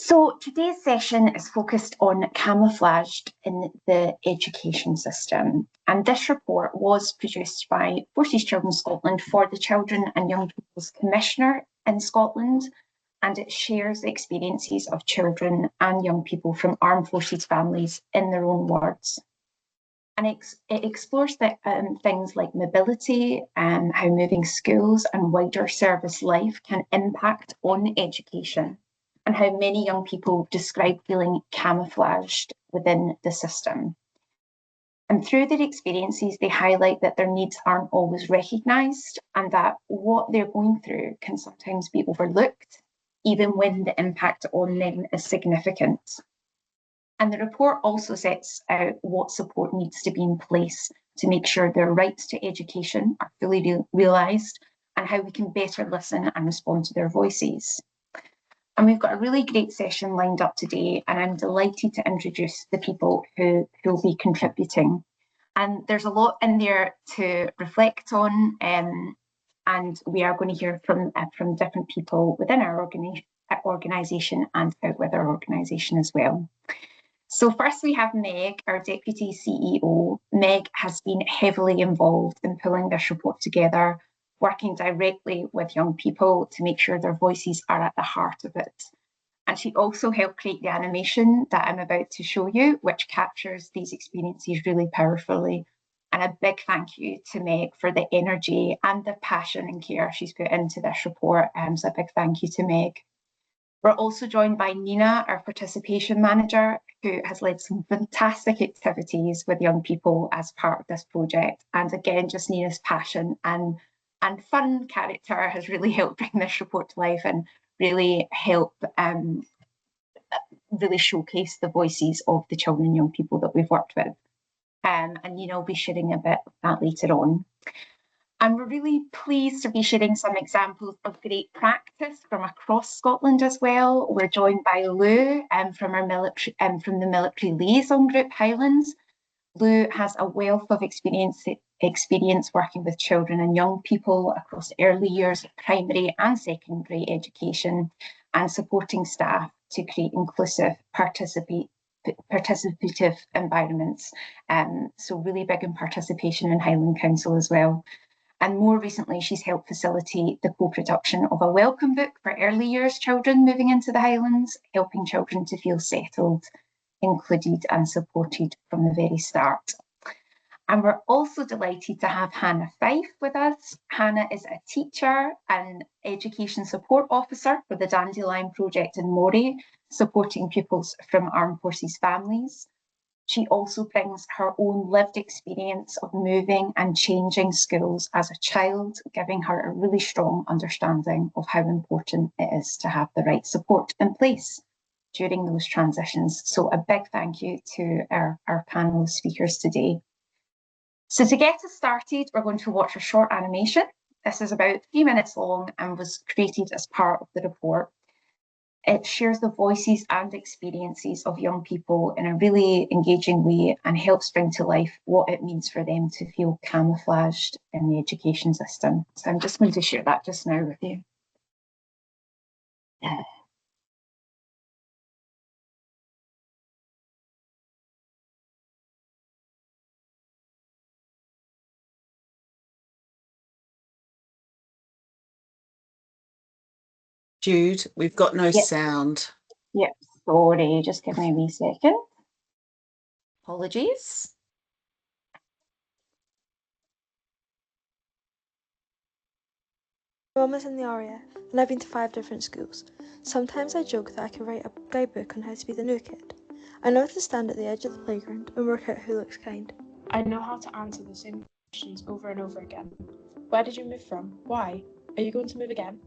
So today's session is focused on camouflaged in the education system. And this report was produced by Forces Children Scotland for the Children and Young People's Commissioner in Scotland. And it shares the experiences of children and young people from armed forces families in their own words. And it explores things like mobility and how moving schools and wider service life can impact on education, and how many young people describe feeling camouflaged within the system. And through their experiences, they highlight that their needs aren't always recognised and that what they're going through can sometimes be overlooked, even when the impact on them is significant. And the report also sets out what support needs to be in place to make sure their rights to education are fully realised and how we can better listen and respond to their voices. And we've got a really great session lined up today, and I'm delighted to introduce the people who will be contributing. And there's a lot in there to reflect on, and we are going to hear from different people within our organisation and out with our organisation as well. So first we have Meg, our Deputy CEO. Meg has been heavily involved in pulling this report together, working directly with young people to make sure their voices are at the heart of it. And she also helped create the animation that I'm about to show you, which captures these experiences really powerfully. And a big thank you to Meg for the energy and the passion and care she's put into this report. So a big thank you to Meg. We're also joined by Nina, our participation manager, who has led some fantastic activities with young people as part of this project. And again, just Nina's passion and fun character has really helped bring this report to life and really help really showcase the voices of the children and young people that we've worked with. And Nina will be sharing a bit of that later on. And we're really pleased to be sharing some examples of great practice from across Scotland as well. We're joined by Lou from the Military Liaison Group Highlands. Lou has a wealth of experience working with children and young people across early years of primary and secondary education and supporting staff to create inclusive, participative environments. So really big in participation in Highland Council as well. And more recently, she's helped facilitate the co-production of a welcome book for early years children moving into the Highlands, helping children to feel settled, included and supported from the very start. And we're also delighted to have Hannah Fife with us. Hannah is a teacher and education support officer for the Dandelion Project in Moray, supporting pupils from armed forces families. She also brings her own lived experience of moving and changing schools as a child, giving her a really strong understanding of how important it is to have the right support in place during those transitions. So a big thank you to our panel of speakers today. So to get us started, we're going to watch a short animation. This is about 3 minutes long and was created as part of the report. It shares the voices and experiences of young people in a really engaging way and helps bring to life what it means for them to feel camouflaged in the education system. So I'm just going to share that just now with you. Jude, we've got no sound. Yep, sorry, just give me a wee second. Apologies. My mum is in the RAF and I've been to 5 different schools. Sometimes I joke that I could write a guidebook on how to be the new kid. I know to stand at the edge of the playground and work out who looks kind. I know how to answer the same questions over and over again. Where did you move from? Why? Are you going to move again?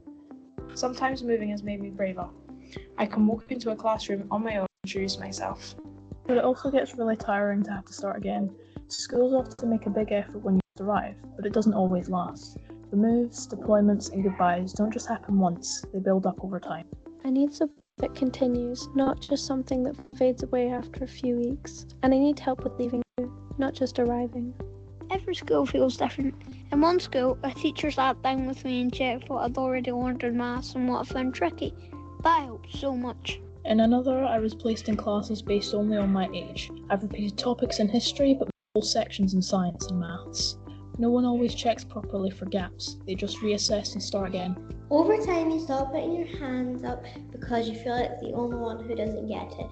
Sometimes moving has made me braver. I can walk into a classroom on my own and introduce myself. But it also gets really tiring to have to start again. Schools often make a big effort when you arrive, but it doesn't always last. The moves, deployments and goodbyes don't just happen once, they build up over time. I need support that continues, not just something that fades away after a few weeks. And I need help with leaving too, not just arriving. Every school feels different. In one school, a teacher sat down with me and checked what I'd already learned in maths and what I found tricky. That helped so much. In another, I was placed in classes based only on my age. I've repeated topics in history, but whole sections in science and maths. No one always checks properly for gaps. They just reassess and start again. Over time, you stop putting your hands up because you feel like the only one who doesn't get it.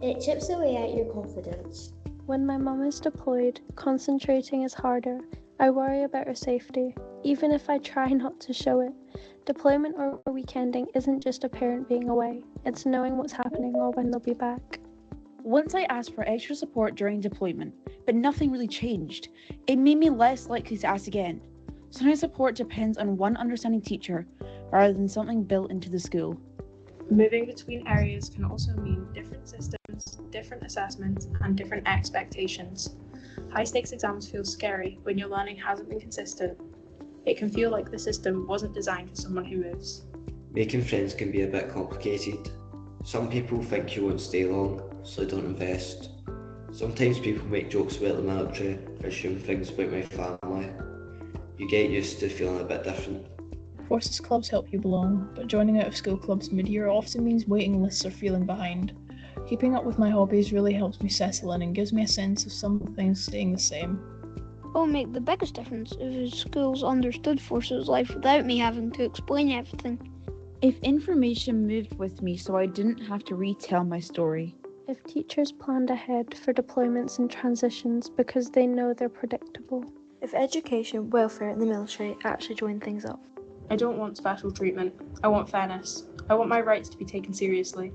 It chips away at your confidence. When my mum is deployed, concentrating is harder. I worry about her safety, even if I try not to show it. Deployment or weekending isn't just a parent being away, it's knowing what's happening or when they'll be back. Once I asked for extra support during deployment, but nothing really changed. It made me less likely to ask again. Sometimes support depends on one understanding teacher rather than something built into the school. Moving between areas can also mean different systems, different assessments, and different expectations. High-stakes exams feel scary when your learning hasn't been consistent. It can feel like the system wasn't designed for someone who moves. Making friends can be a bit complicated. Some people think you won't stay long, so they don't invest. Sometimes people make jokes about the military, or assume things about my family. You get used to feeling a bit different. Forces clubs help you belong, but joining out of school clubs mid-year often means waiting lists or feeling behind. Keeping up with my hobbies really helps me settle in and gives me a sense of some things staying the same. It will make the biggest difference if schools understood forces life without me having to explain everything. If information moved with me so I didn't have to retell my story. If teachers planned ahead for deployments and transitions because they know they're predictable. If education, welfare and the military actually join things up. I don't want special treatment. I want fairness. I want my rights to be taken seriously.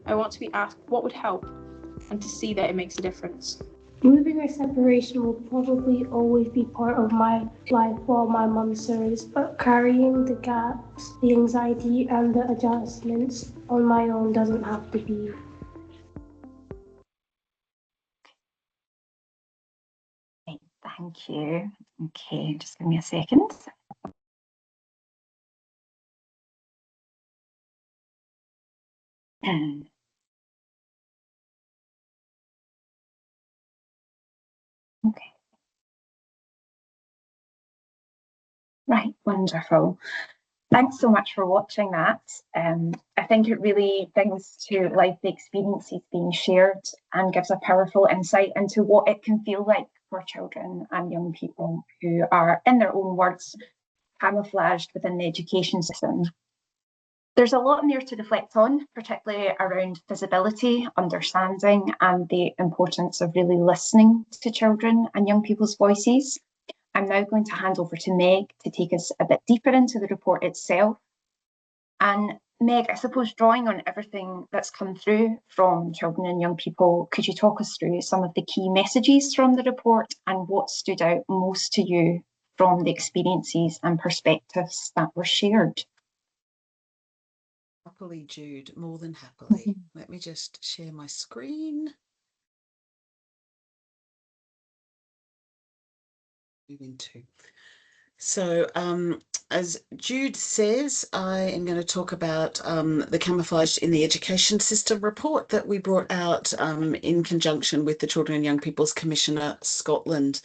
I want to be asked what would help and to see that it makes a difference. Moving or separation will probably always be part of my life while my mum serves, but carrying the gaps, the anxiety and the adjustments on my own doesn't have to be. Thank you. Okay, just give me a second. Okay. Right, wonderful. Thanks so much for watching that. I think it really brings to life the experiences being shared and gives a powerful insight into what it can feel like for children and young people who are, in their own words, camouflaged within the education system. There's a lot in there to reflect on, particularly around visibility, understanding, and the importance of really listening to children and young people's voices. I'm now going to hand over to Meg to take us a bit deeper into the report itself. And Meg, I suppose drawing on everything that's come through from children and young people, could you talk us through some of the key messages from the report and what stood out most to you from the experiences and perspectives that were shared? Happily, Jude, more than happily. Let me just share my screen. Moving to. So, as Jude says, I am going to talk about the Camouflaged in the Education System report that we brought out in conjunction with the Children and Young People's Commissioner Scotland.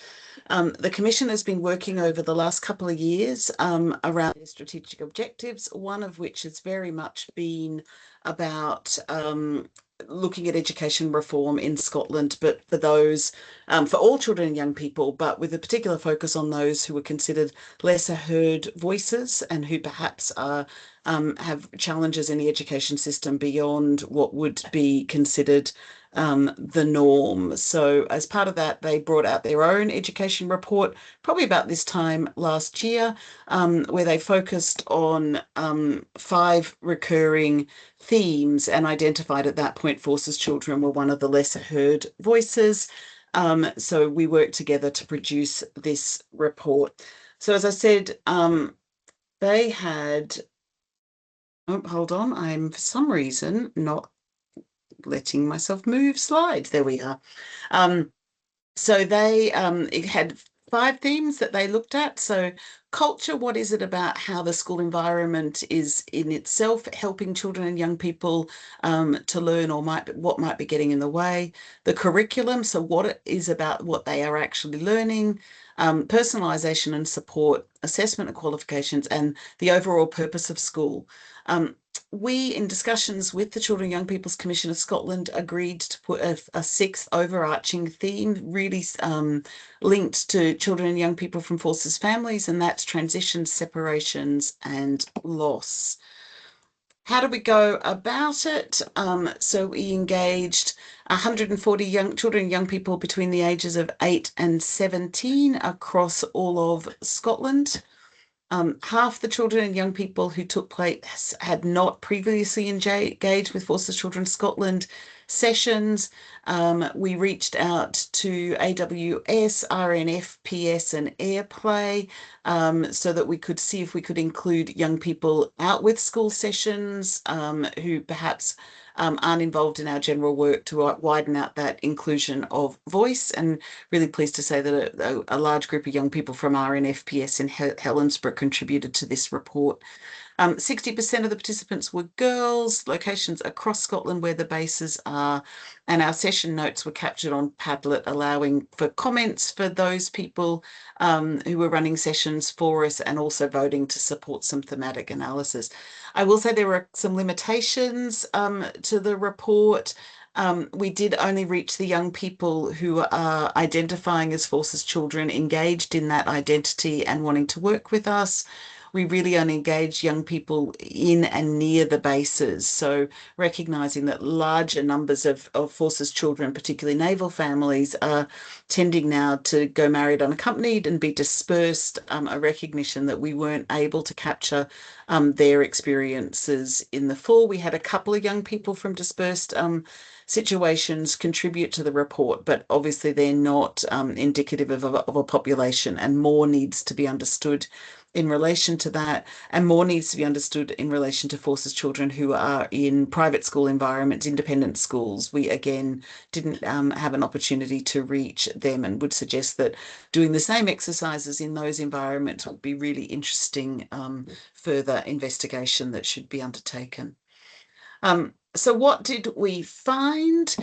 The Commission has been working over the last couple of years around their strategic objectives, one of which has very much been about looking at education reform in Scotland, but for those, for all children and young people, but with a particular focus on those who are considered lesser heard voices and who perhaps are have challenges in the education system beyond what would be considered the norm. So as part of that, they brought out their own education report, probably about this time last year, where they focused on 5 recurring themes and identified at that point forces children were one of the lesser heard voices. So we worked together to produce this report. So as I said, they had, oh, hold on, I'm for some reason not letting myself move slides. There we are. So they it had 5 themes that they looked at. So culture, what is it about how the school environment is in itself helping children and young people to learn, or what might be getting in the way. The curriculum, so what it is about what they are actually learning. personalisation and support, assessment and qualifications, and the overall purpose of school. We, in discussions with the Children and Young People's Commission of Scotland, agreed to put a sixth overarching theme, really linked to children and young people from forces families, and that's transitions, separations, and loss. How did we go about it? So we engaged 140 young children and young people between the ages of 8 and 17 across all of Scotland. Half the children and young people who took place had not previously engaged with Forces Children Scotland sessions. We reached out to AWS, RNFPS and Airplay so that we could see if we could include young people out with school sessions who perhaps aren't involved in our general work, to widen out that inclusion of voice. And really pleased to say that a large group of young people from RNFPS in Helensburgh contributed to this report. 60% of the participants were girls, locations across Scotland where the bases are, and our session notes were captured on Padlet, allowing for comments for those people who were running sessions for us, and also voting to support some thematic analysis. I will say there were some limitations to the report. We did only reach the young people who are identifying as Forces children, engaged in that identity and wanting to work with us. We really only engage young people in and near the bases. So recognising that larger numbers of Forces children, particularly naval families, are tending now to go married unaccompanied and be dispersed, a recognition that we weren't able to capture their experiences in the full. We had a couple of young people from dispersed situations contribute to the report, but obviously they're not indicative of a population, and more needs to be understood in relation to that, and more needs to be understood in relation to Forces children who are in private school environments, independent schools. We again didn't have an opportunity to reach them, and would suggest that doing the same exercises in those environments would be really interesting further investigation that should be undertaken. So what did we find?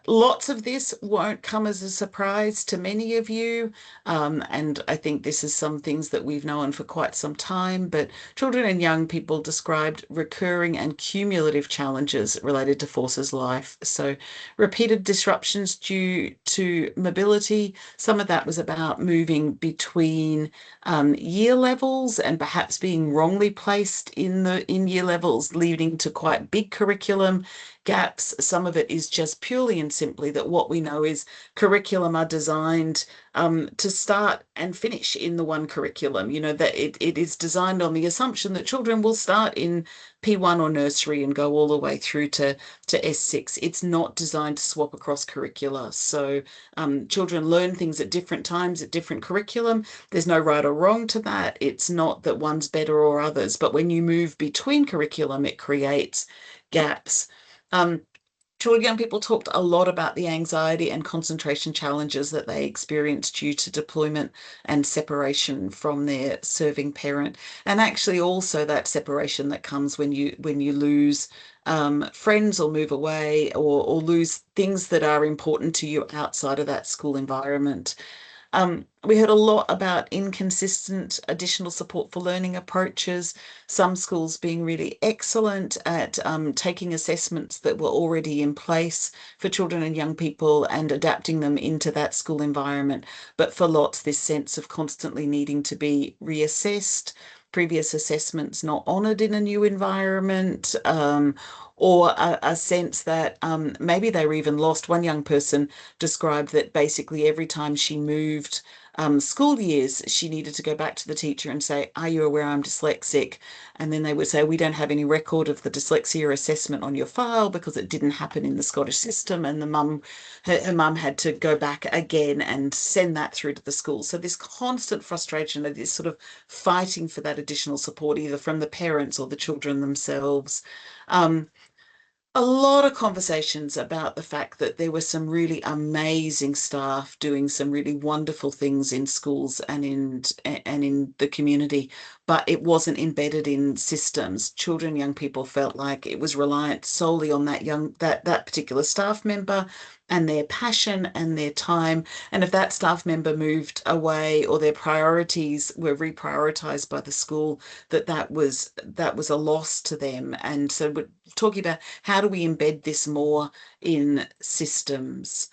Lots of this won't come as a surprise to many of you. And I think this is some things that we've known for quite some time, but children and young people described recurring and cumulative challenges related to Forces life. So repeated disruptions due to mobility. Some of that was about moving between year levels and perhaps being wrongly placed in year levels, leading to quite big curriculum gaps. Some of it is just purely and simply that what we know is curriculum are designed to start and finish in the one curriculum. You know, that it is designed on the assumption that children will start in P1 or nursery and go all the way through to S6. It's not designed to swap across curricula. So children learn things at different times at different curriculum. There's no right or wrong to that. It's not that one's better or others, but when you move between curriculum, it creates gaps. Children and young people talked a lot about the anxiety and concentration challenges that they experienced due to deployment and separation from their serving parent, and actually also that separation that comes when you lose friends or move away or lose things that are important to you outside of that school environment. We heard a lot about inconsistent additional support for learning approaches, some schools being really excellent at taking assessments that were already in place for children and young people and adapting them into that school environment. But for lots, this sense of constantly needing to be reassessed, previous assessments not honoured in a new environment, or a sense that maybe they were even lost. One young person described that basically every time she moved school years, she needed to go back to the teacher and say, "Are you aware I'm dyslexic?" And then they would say, "We don't have any record of the dyslexia assessment on your file because it didn't happen in the Scottish system." And her mum had to go back again and send that through to the school. So this constant frustration of this sort of fighting for that additional support, either from the parents or the children themselves. A lot of conversations about the fact that there were some really amazing staff doing some really wonderful things in schools and in the community, but it wasn't embedded in systems. Children and young people felt like it was reliant solely on that particular staff member, and their passion and their time. And if that staff member moved away or their priorities were reprioritized by the school, that was a loss to them. And so we're talking about how do we embed this more in systems.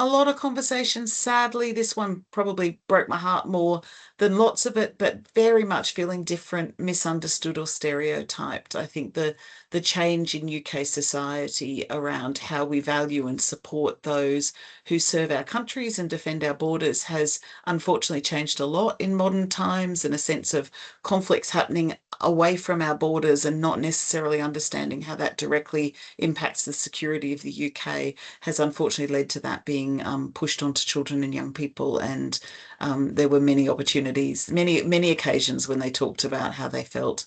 A lot of conversations. Sadly, this one probably broke my heart more than lots of it, but very much feeling different, misunderstood or stereotyped. I think the change in UK society around how we value and support those who serve our countries and defend our borders has unfortunately changed a lot in modern times, and a sense of conflicts happening away from our borders and not necessarily understanding how that directly impacts the security of the UK has unfortunately led to that being pushed onto children and young people. And there were many opportunities, many occasions when they talked about how they felt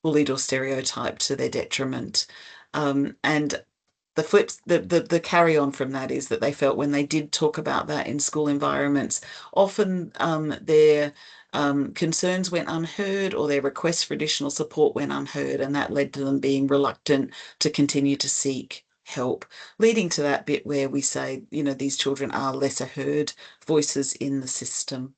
bullied or stereotyped to their detriment. And the carry on from that is that they felt when they did talk about that in school environments, often their concerns went unheard or their requests for additional support went unheard, and that led to them being reluctant to continue to seek help, leading to that bit where we say, you know, these children are lesser heard voices in the system.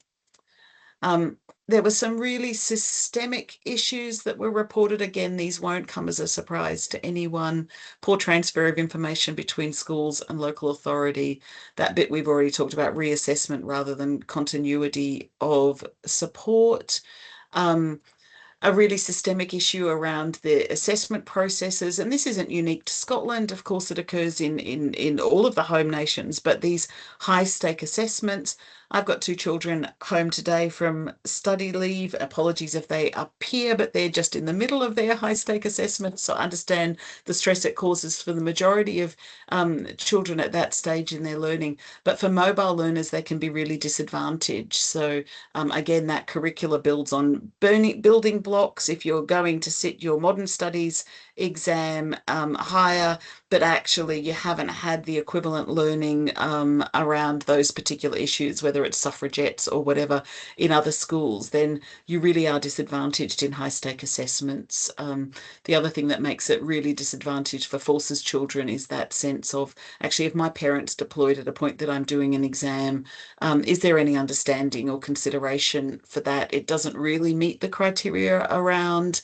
There were some really systemic issues that were reported. Again, these won't come as a surprise to anyone. Poor transfer of information between schools and local authority. That bit we've already talked about, reassessment rather than continuity of support. A really systemic issue around the assessment processes. And this isn't unique to Scotland. Of course, it occurs in all of the home nations, but these high stake assessments. I've got 2 children home today from study leave. Apologies if they appear, but they're just in the middle of their high stake assessments. So I understand the stress it causes for the majority of children at that stage in their learning. But for mobile learners, they can be really disadvantaged. So again, that curricula builds on building blocks. If you're going to sit your modern studies exam higher, but actually you haven't had the equivalent learning around those particular issues, whether it's suffragettes or whatever in other schools, then you really are disadvantaged in high stake assessments. The other thing that makes it really disadvantaged for forces children is that sense of, actually, if my parents deployed at a point that I'm doing an exam, is there any understanding or consideration for that? It doesn't really meet the criteria around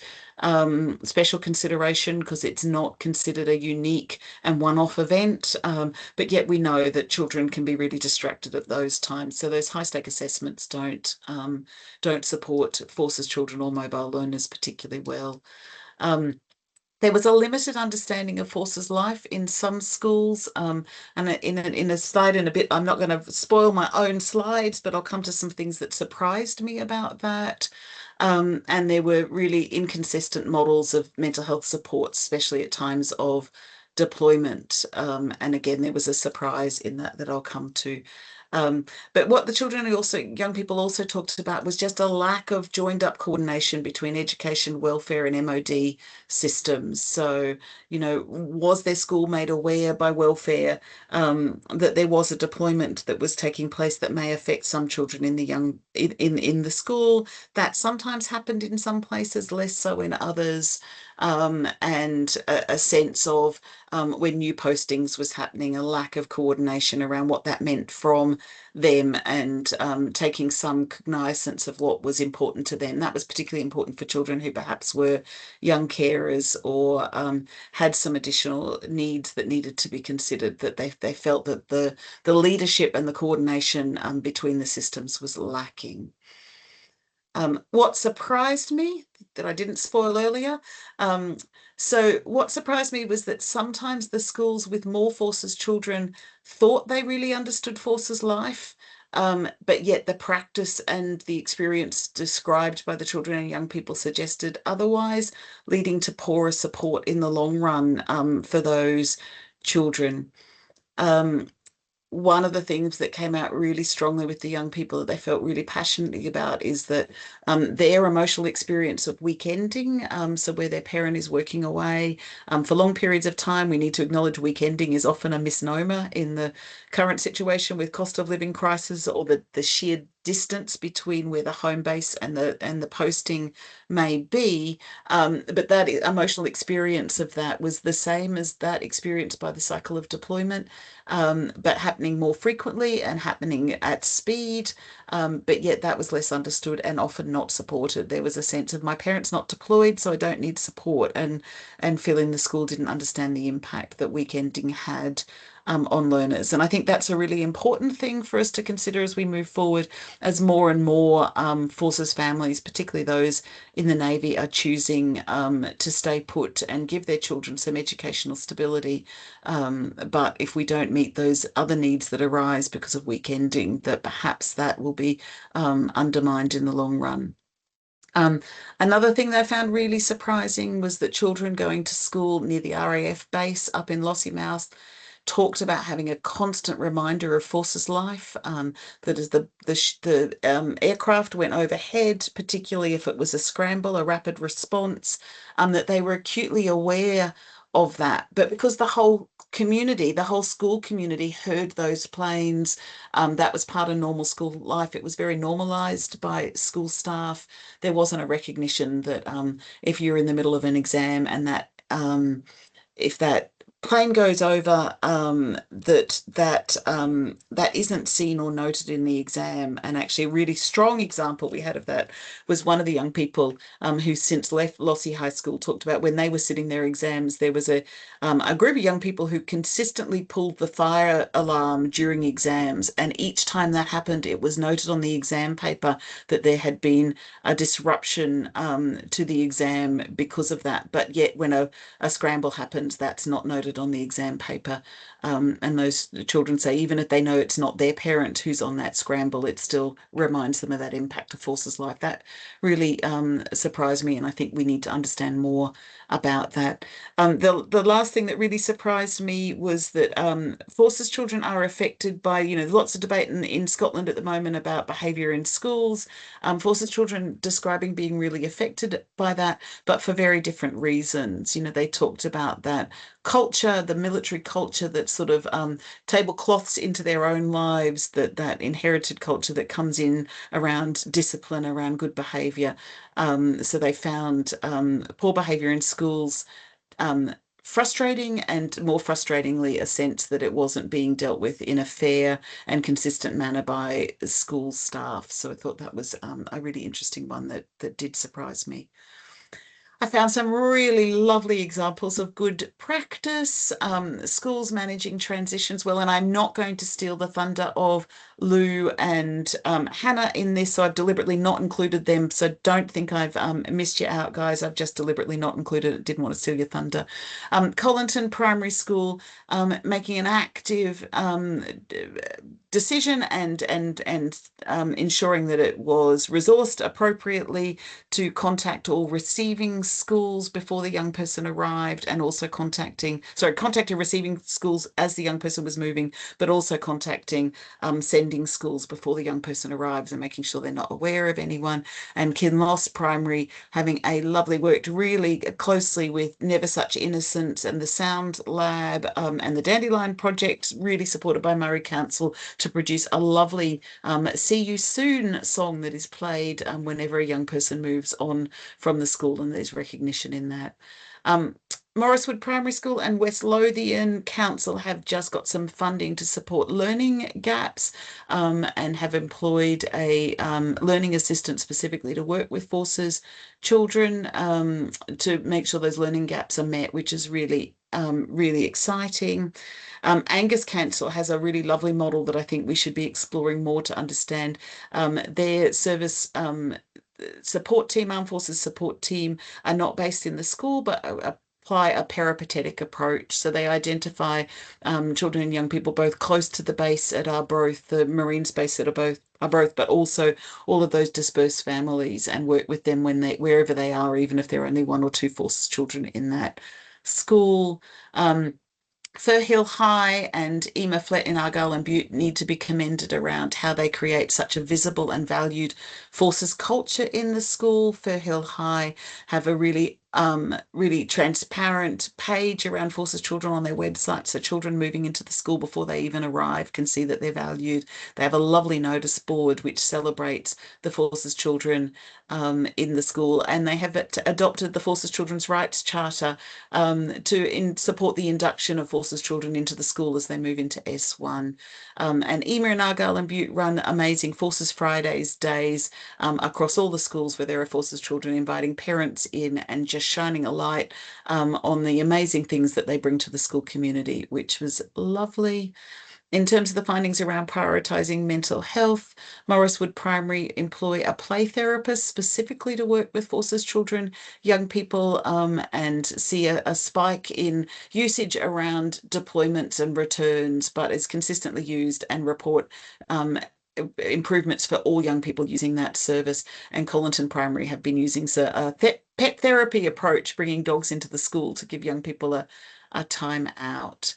special consideration because it's not considered a unique and one-off event, but yet we know that children can be really distracted at those times. So those high-stake assessments don't support forces children or mobile learners particularly well. There was a limited understanding of forces life in some schools, and in a slide in a bit, I'm not going to spoil my own slides, but I'll come to some things that surprised me about that. And there were really inconsistent models of mental health support, especially at times of deployment. And again, there was a surprise in that I'll come to. But what the children and young people also talked about was just a lack of joined up coordination between education, welfare and MOD systems. So, you know, was their school made aware by welfare that there was a deployment that was taking place that may affect some children in the school? That sometimes happened in some places, less so in others. And a sense of when new postings was happening, a lack of coordination around what that meant from them, and taking some cognizance of what was important to them. That was particularly important for children who perhaps were young carers or had some additional needs that needed to be considered, that they felt that the leadership and the coordination between the systems was lacking. What surprised me that I didn't spoil earlier, so what surprised me was that sometimes the schools with more forces children thought they really understood forces life, but yet the practice and the experience described by the children and young people suggested otherwise, leading to poorer support in the long run for those children. One of the things that came out really strongly with the young people that they felt really passionately about is that their emotional experience of weekending, so where their parent is working away for long periods of time. We need to acknowledge weekending is often a misnomer in the current situation with cost of living crisis, or the sheer distance between where the home base and the posting may be, but that emotional experience of that was the same as that experienced by the cycle of deployment, but happening more frequently and happening at speed, but yet that was less understood and often not supported. There was a sense of, my parents not deployed, so I don't need support, and feeling the school didn't understand the impact that weekending had on learners. And I think that's a really important thing for us to consider as we move forward, as more and more forces families, particularly those in the Navy, are choosing to stay put and give their children some educational stability. But if we don't meet those other needs that arise because of weekending, that perhaps that will be undermined in the long run. Another thing that I found really surprising was that children going to school near the RAF base up in Lossiemouth talked about having a constant reminder of forces life, that as the aircraft went overhead, particularly if it was a scramble, a rapid response, that they were acutely aware of that. But because the whole community, the whole school community heard those planes, that was part of normal school life. It was very normalized by school staff. There wasn't a recognition that if you're in the middle of an exam and that if that plane goes over, that isn't seen or noted in the exam. And actually a really strong example we had of that was one of the young people who since left Lossie High School talked about when they were sitting their exams, there was a group of young people who consistently pulled the fire alarm during exams, and each time that happened, it was noted on the exam paper that there had been a disruption to the exam because of that. But yet when a scramble happens, that's not noted on the exam paper, and those children say even if they know it's not their parent who's on that scramble, it still reminds them of that impact of forces life. That really surprised me, and I think we need to understand more about that. The last thing that really surprised me was that forces children are affected by, lots of debate in Scotland at the moment about behaviour in schools. Forces children describing being really affected by that, but for very different reasons. They talked about that culture, the military culture that sort of tablecloths into their own lives, that inherited culture that comes in around discipline, around good behaviour. So they found poor behaviour in schools frustrating, and more frustratingly, a sense that it wasn't being dealt with in a fair and consistent manner by school staff. So I thought that was a really interesting one that did surprise me. I found some really lovely examples of good practice, schools managing transitions well, and I'm not going to steal the thunder of Lou and Hannah in this, so I've deliberately not included them, so don't think I've missed you out, guys. I've just deliberately not included it, didn't want to steal your thunder. Colinton Primary School making an active decision and ensuring that it was resourced appropriately to contact all receiving schools before the young person arrived, and also contacting receiving schools as the young person was moving, but also contacting sending schools before the young person arrives and making sure they're not aware of anyone. And Kinloss Primary having worked really closely with Never Such Innocence and the Sound Lab and the Dandelion Project, really supported by Moray Council, to produce a lovely See You Soon song that is played whenever a young person moves on from the school, and there's recognition in that. Morriswood Primary School and West Lothian Council have just got some funding to support learning gaps, and have employed a learning assistant specifically to work with forces children to make sure those learning gaps are met, which is really exciting. Angus Council has a really lovely model that I think we should be exploring more to understand. Their service support team, armed forces support team, are not based in the school, but apply a peripatetic approach. So they identify children and young people both close to the base at Arbroath, the Marine base at Arbroath, but also all of those dispersed families, and work with them wherever they are, even if there are only one or two forces children in that school. Firhill High and Ema Flett in Argyll and Butte need to be commended around how they create such a visible and valued forces culture in the school. Firhill High have a really really transparent page around Forces Children on their website, so children moving into the school before they even arrive can see that they're valued. They have a lovely notice board which celebrates the Forces Children in the school, and they have adopted the Forces Children's Rights Charter to support the induction of Forces Children into the school as they move into S1. And Ema and Argyle and Butte run amazing Forces Fridays days across all the schools where there are Forces Children, inviting parents in and just shining a light on the amazing things that they bring to the school community, which was lovely. In terms of the findings around prioritising mental health, Morriswood Primary employ a play therapist specifically to work with Forces Children, young people, and see a spike in usage around deployments and returns, but is consistently used and report improvements for all young people using that service. And Colinton Primary have been using a pet therapy approach, bringing dogs into the school to give young people a time out.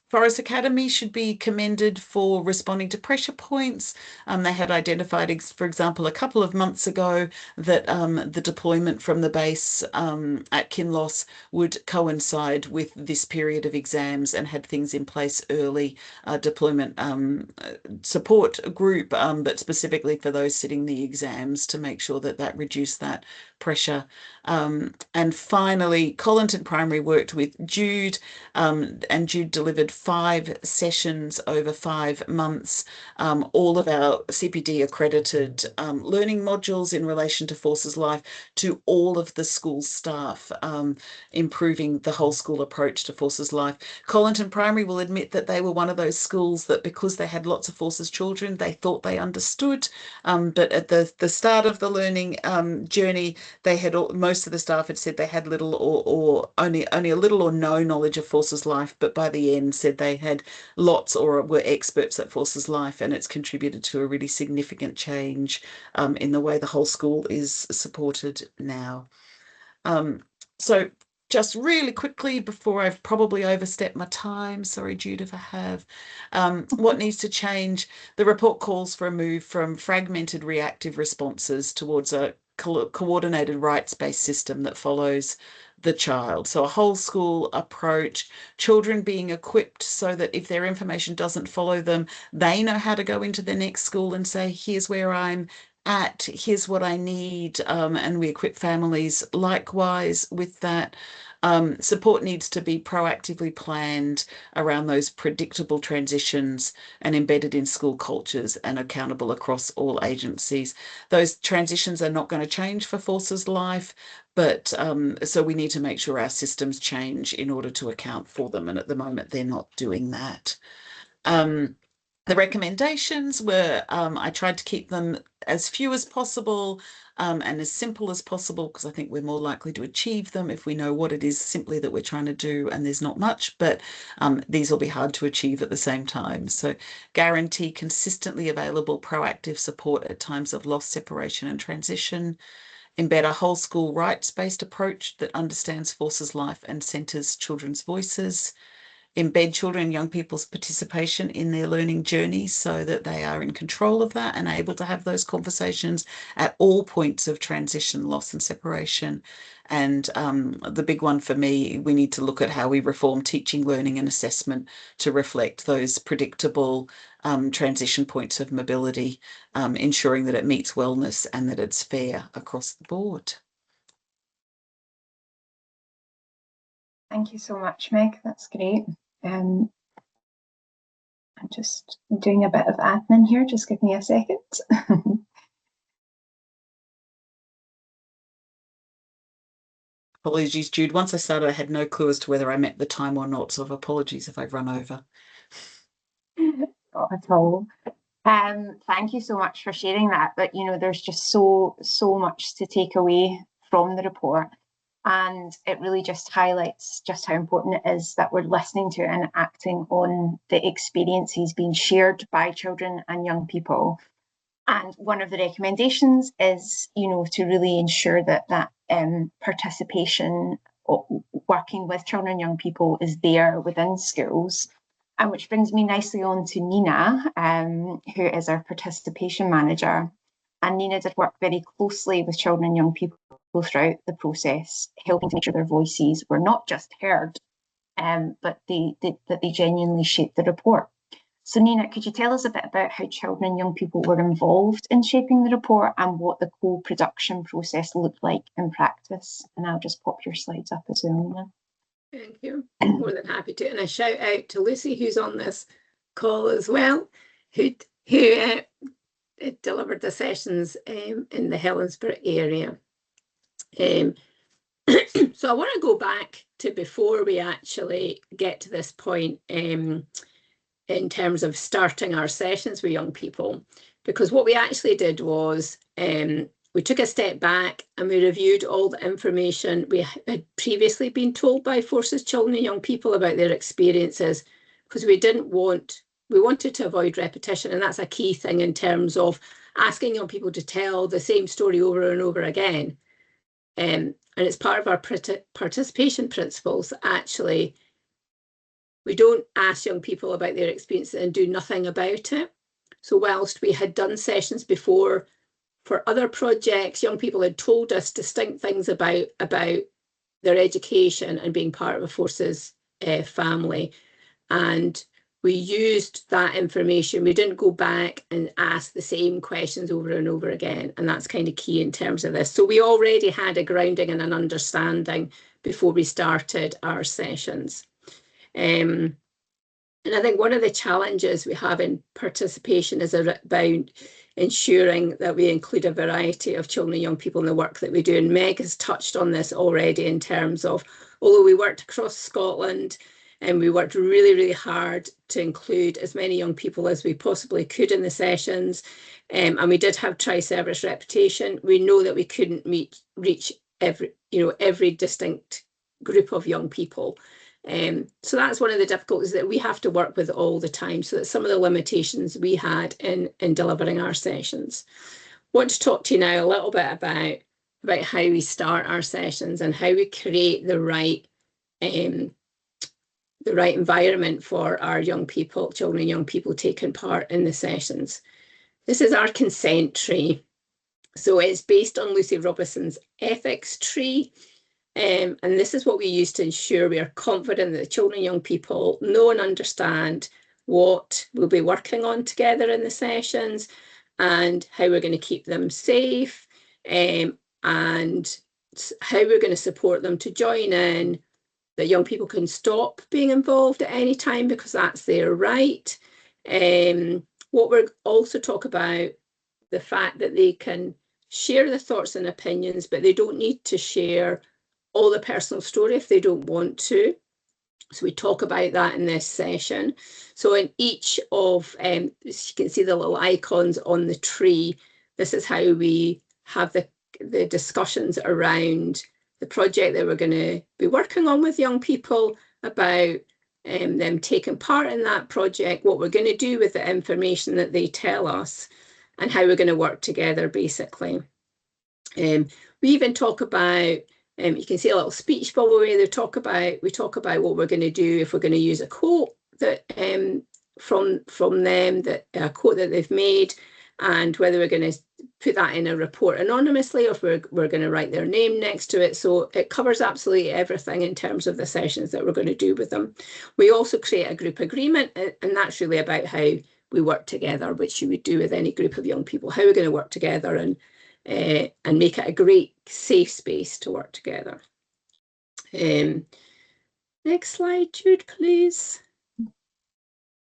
Forest Academy should be commended for responding to pressure points. They had identified, for example, a couple of months ago that the deployment from the base at Kinloss would coincide with this period of exams, and had things in place early, deployment support group, but specifically for those sitting the exams, to make sure that that reduced that pressure. And finally, Colinton Primary worked with Jude, and Jude delivered 5 sessions over 5 months, all of our CPD accredited learning modules in relation to Forces Life to all of the school staff, improving the whole school approach to Forces Life. Colinton Primary will admit that they were one of those schools that, because they had lots of Forces children, they thought they understood, but at the start of the learning journey, they had most of the staff had said they had little or only a little or no knowledge of Forces Life, but by the end said they had lots or were experts at Forces Life, and it's contributed to a really significant change in the way the whole school is supported now. So just really quickly, before I've probably overstepped my time, sorry Jude if I have, what needs to change? The report calls for a move from fragmented reactive responses towards a coordinated rights-based system that follows the child. So a whole school approach, children being equipped so that if their information doesn't follow them, they know how to go into the next school and say, here's where I'm at, here's what I need, and we equip families likewise with that. Support needs to be proactively planned around those predictable transitions and embedded in school cultures and accountable across all agencies. Those transitions are not going to change for Forces Life, but so we need to make sure our systems change in order to account for them, and at the moment they're not doing that. The recommendations were, I tried to keep them as few as possible and as simple as possible, because I think we're more likely to achieve them if we know what it is simply that we're trying to do, and there's not much, but these will be hard to achieve at the same time. So guarantee consistently available proactive support at times of loss, separation and transition. Embed a whole school rights-based approach that understands Forces Life and centres children's voices. Embed children and young people's participation in their learning journeys so that they are in control of that and able to have those conversations at all points of transition, loss and separation. And the big one for me, we need to look at how we reform teaching, learning and assessment to reflect those predictable transition points of mobility, ensuring that it meets wellness and that it's fair across the board. Thank you so much, Meg. That's great. I'm just doing a bit of admin here. Just give me a second. Apologies, Jude. Once I started, I had no clue as to whether I met the time or not, so apologies if I've run over. Not at all. Thank you so much for sharing that. But you know, there's just so much to take away from the report, and it really just highlights just how important it is that we're listening to and acting on the experiences being shared by children and young people. And one of the recommendations is, you know, to really ensure that participation, working with children and young people, is there within schools. And which brings me nicely on to Nina, who is our participation manager. And Nina did work very closely with children and young people people throughout the process, helping to make sure their voices were not just heard, but that they genuinely shaped the report. So Nina, could you tell us a bit about how children and young people were involved in shaping the report and what the co-production process looked like in practice? And I'll just pop your slides up as well, Nina. Thank you. More than happy to. And a shout out to Lucy, who's on this call as well, who delivered the sessions in the Helensburgh area. So I want to go back to before we actually get to this point in terms of starting our sessions with young people, because what we actually did was we took a step back and we reviewed all the information we had previously been told by Forces Children and Young People about their experiences, because we wanted to avoid repetition, and that's a key thing in terms of asking young people to tell the same story over and over again. And it's part of our participation principles. Actually, we don't ask young people about their experiences and do nothing about it. So whilst we had done sessions before for other projects, young people had told us distinct things about their education and being part of a Forces family. And we used that information. We didn't go back and ask the same questions over and over again. And that's kind of key in terms of this. So we already had a grounding and an understanding before we started our sessions. And I think one of the challenges we have in participation is about ensuring that we include a variety of children and young people in the work that we do. And Meg has touched on this already in terms of, although we worked across Scotland and we worked really, really hard to include as many young people as we possibly could in the sessions, and we did have tri-service reputation, we know that we couldn't reach every distinct group of young people. So that's one of the difficulties that we have to work with all the time. So that's some of the limitations we had in delivering our sessions. I want to talk to you now a little bit about how we start our sessions and how we create the right environment for our young people, children and young people taking part in the sessions. This is our consent tree. So it's based on Lucy Robinson's ethics tree. And this is what we use to ensure we are confident that the children and young people know and understand what we'll be working on together in the sessions and how we're going to keep them safe, and how we're going to support them to join in, that young people can stop being involved at any time because that's their right. What we're also talk about, the fact that they can share their thoughts and opinions, but they don't need to share all the personal story if they don't want to. So we talk about that in this session. So in each of, you can see the little icons on the tree, this is how we have the discussions around the project that we're going to be working on with young people, about them taking part in that project, what we're going to do with the information that they tell us, and how we're going to work together, basically. We even talk about, you can see a little speech bubble where we talk about what we're going to do if we're going to use a quote that from them, that a quote that they've made, and whether we're going to put that in a report anonymously or if we're going to write their name next to it. So it covers absolutely everything in terms of the sessions that we're going to do with them. We also create a group agreement, and that's really about how we work together, which you would do with any group of young people, how we're going to work together and make it a great safe space to work together. Next slide, Jude, please.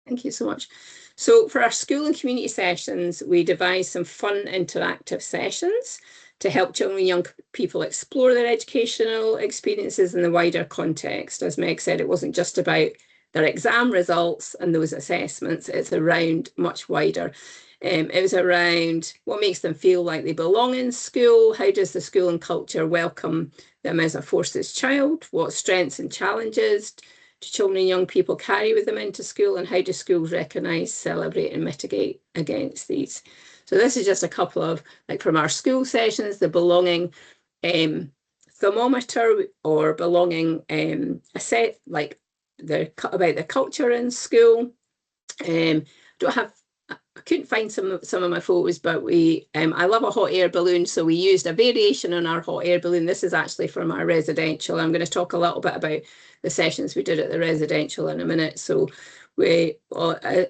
Thank you so much. So for our school and community sessions, we devised some fun interactive sessions to help children and young people explore their educational experiences in the wider context. As Meg said, it wasn't just about their exam results and those assessments, it's around much wider. It was around what makes them feel like they belong in school, how does the school and culture welcome them as a Forces child, what strengths and challenges do children and young people carry with them into school, and how do schools recognise, celebrate and mitigate against these. So this is just a couple of, like, from our school sessions, the belonging thermometer or belonging assess, like about the culture in school. Don't have couldn't find some of my photos, but I love a hot air balloon, so we used a variation on our hot air balloon. This is actually from our residential. I'm going to talk a little bit about the sessions we did at the residential in a minute. So we,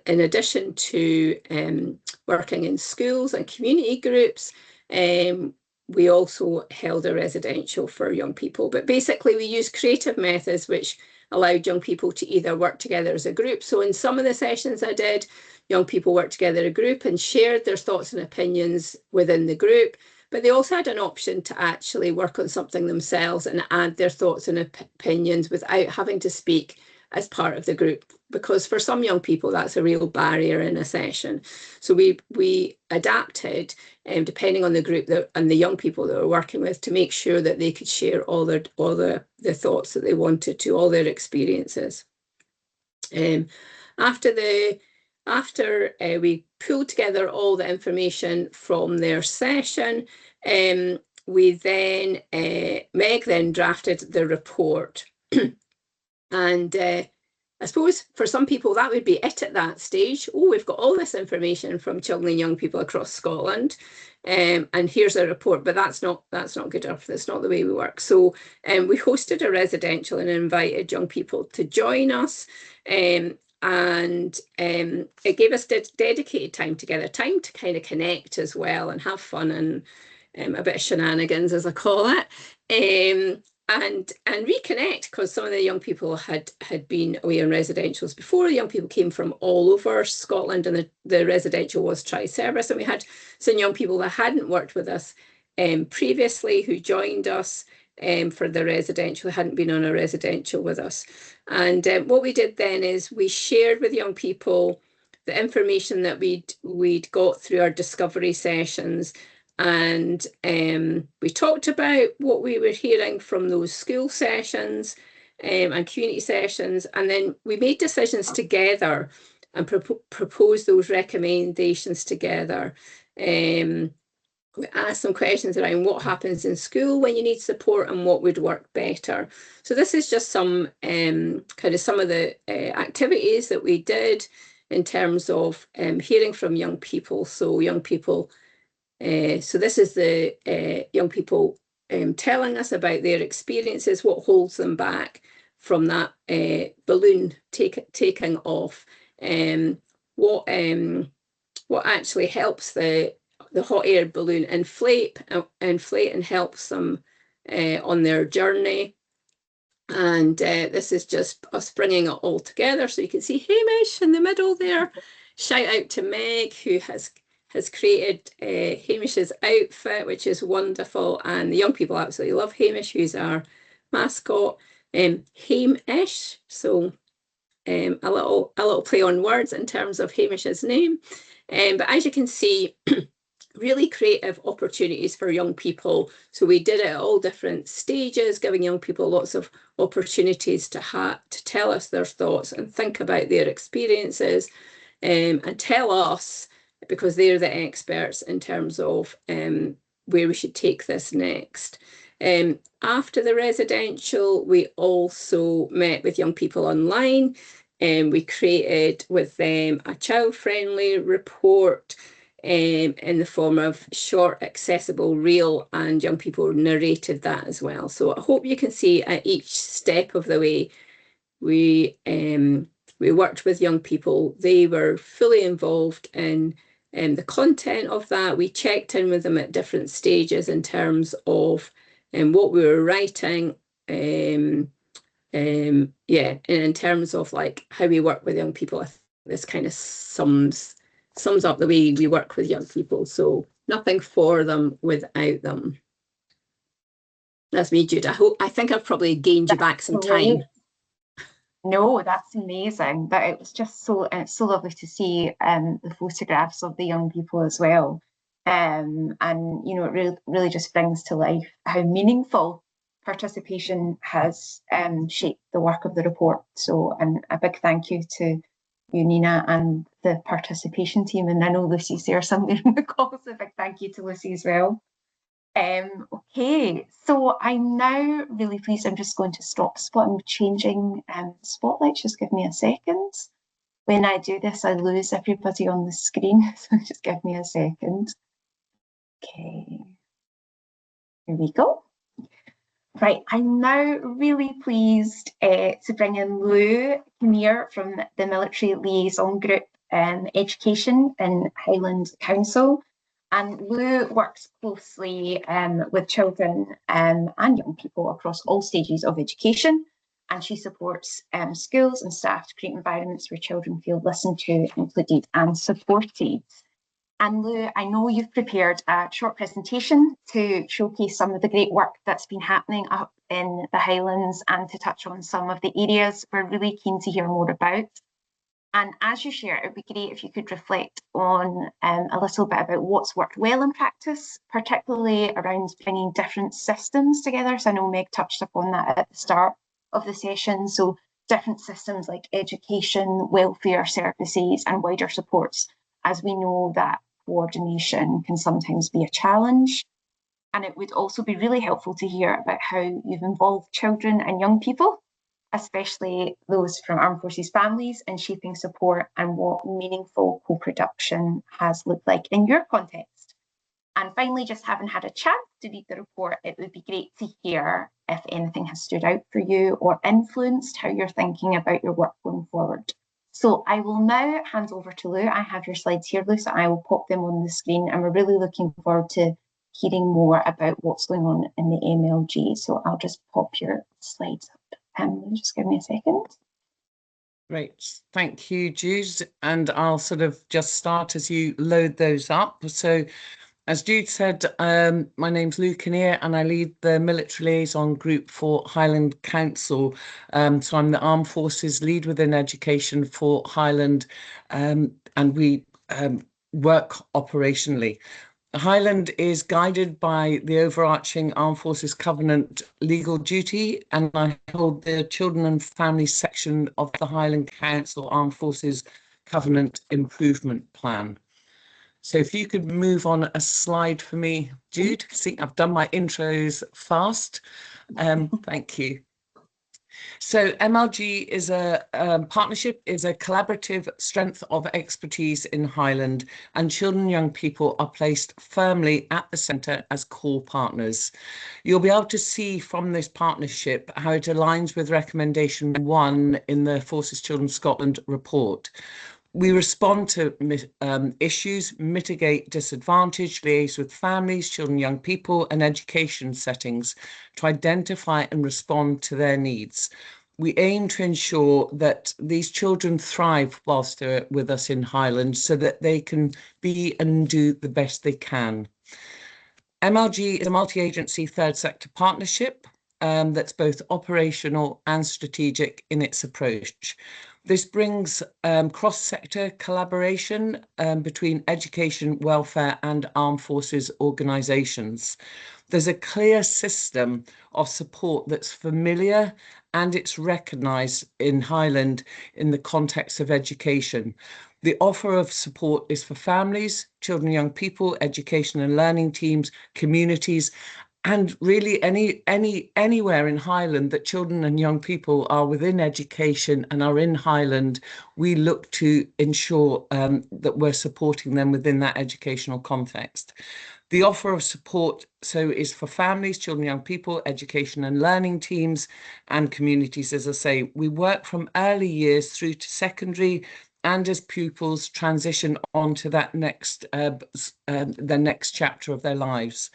in addition to working in schools and community groups, we also held a residential for young people. But basically we used creative methods which allowed young people to either work together as a group. So in some of the sessions I did, young people worked together as a group and shared their thoughts and opinions within the group. But they also had an option to actually work on something themselves and add their thoughts and opinions without having to speak as part of the group, because for some young people that's a real barrier in a session. So we adapted, depending on the group and the young people that we're working with, to make sure that they could share all the thoughts that they wanted to, all their experiences. After we pulled together all the information from their session, we then Meg then drafted the report. And I suppose for some people that would be it at that stage. Oh, we've got all this information from children and young people across Scotland, and here's a report. But that's not good enough. That's not the way we work. So we hosted a residential and invited young people to join us, and it gave us dedicated time together, time to kind of connect as well and have fun and a bit of shenanigans, as I call it. And reconnect, because some of the young people had been away on residentials before. The young people came from all over Scotland, and the residential was tri-service, and we had some young people that hadn't worked with us previously who joined us for the residential, hadn't been on a residential with us. And what we did then is we shared with young people the information that we'd got through our discovery sessions. And we talked about what we were hearing from those school sessions and community sessions, and then we made decisions together and proposed those recommendations together. We asked some questions around what happens in school when you need support and what would work better. So this is just some some of the activities that we did in terms of hearing from young people. So young people. So this is the young people telling us about their experiences, what holds them back from that balloon taking off, what actually helps the hot air balloon inflate and helps them on their journey. And this is just us bringing it all together. So you can see Hamish in the middle there. Shout out to Meg, who has created Hamish's outfit, which is wonderful, and the young people absolutely love Hamish, who's our mascot. Hamish, so a little play on words in terms of Hamish's name. But as you can see, really creative opportunities for young people. So we did it at all different stages, giving young people lots of opportunities to tell us their thoughts and think about their experiences, and tell us, because they're the experts in terms of where we should take this next. After the residential, we also met with young people online, and we created with them a child-friendly report in the form of short, accessible reel, and young people narrated that as well. So I hope you can see at each step of the way we worked with young people. They were fully involved in the content of that. We checked in with them at different stages in terms of what we were writing, and in terms of like how we work with young people. I think this kind of sums up the way we work with young people. So nothing for them without them. That's me, Jude. I think I've probably gained you back some time. No, that's amazing. But it was just so lovely to see the photographs of the young people as well. And you know, it really just brings to life how meaningful participation has shaped the work of the report. So, and a big thank you to you, Nina, and the participation team. And I know Lucy's there somewhere in the call, so a big thank you to Lucy as well. Okay, so I'm now really pleased. I'm just going to stop spot. I'm changing spotlights. Just give me a second. When I do this, I lose everybody on the screen, so just give me a second. Okay, here we go. Right, I'm now really pleased to bring in Lou Kinnear from the Military Liaison Group Education in Highland Council. And Lou works closely with children and young people across all stages of education. And she supports schools and staff to create environments where children feel listened to, included and supported. And Lou, I know you've prepared a short presentation to showcase some of the great work that's been happening up in the Highlands and to touch on some of the areas we're really keen to hear more about. And as you share, it would be great if you could reflect on a little bit about what's worked well in practice, particularly around bringing different systems together. So I know Meg touched upon that at the start of the session. So different systems like education, welfare services and wider supports, as we know that coordination can sometimes be a challenge. And it would also be really helpful to hear about how you've involved children and young people, especially those from Armed Forces families, in shaping support and what meaningful co-production has looked like in your context. And finally, just having had a chance to read the report, it would be great to hear if anything has stood out for you or influenced how you're thinking about your work going forward. So I will now hand over to Lou. I have your slides here, Lou, so I will pop them on the screen, and we're really looking forward to hearing more about what's going on in the MLG. So I'll just pop your slides up. Just give me a second. Great, thank you, Jude. And I'll sort of just start as you load those up. So as Jude said, my name's Lou Kinnear and I lead the Military Liaison Group for Highland Council. So I'm the Armed Forces lead within education for Highland, and we work operationally. Highland is guided by the overarching Armed Forces Covenant legal duty, and I hold the Children and Families section of the Highland Council Armed Forces Covenant Improvement Plan. So if you could move on a slide for me, Jude. See, I've done my intros fast. Thank you. So MLG is a partnership, is a collaborative strength of expertise in Highland, and children and young people are placed firmly at the centre as core partners. You'll be able to see from this partnership how it aligns with recommendation 1 in the Forces Children Scotland report. We respond to issues, mitigate disadvantage, liaise with families, children, young people and education settings to identify and respond to their needs. We aim to ensure that these children thrive whilst they're with us in Highland so that they can be and do the best they can. MLG is a multi-agency third sector partnership that's both operational and strategic in its approach. This brings cross-sector collaboration between education, welfare and armed forces organisations. There's a clear system of support that's familiar and it's recognised in Highland in the context of education. The offer of support is for families, children, young people, education and learning teams, communities, and really anywhere in Highland that children and young people are within education and are in Highland, we look to ensure that we're supporting them within that educational context. The offer of support is for families, children, young people, education and learning teams and communities. As I say, we work from early years through to secondary, and as pupils transition on to that the next chapter of their lives.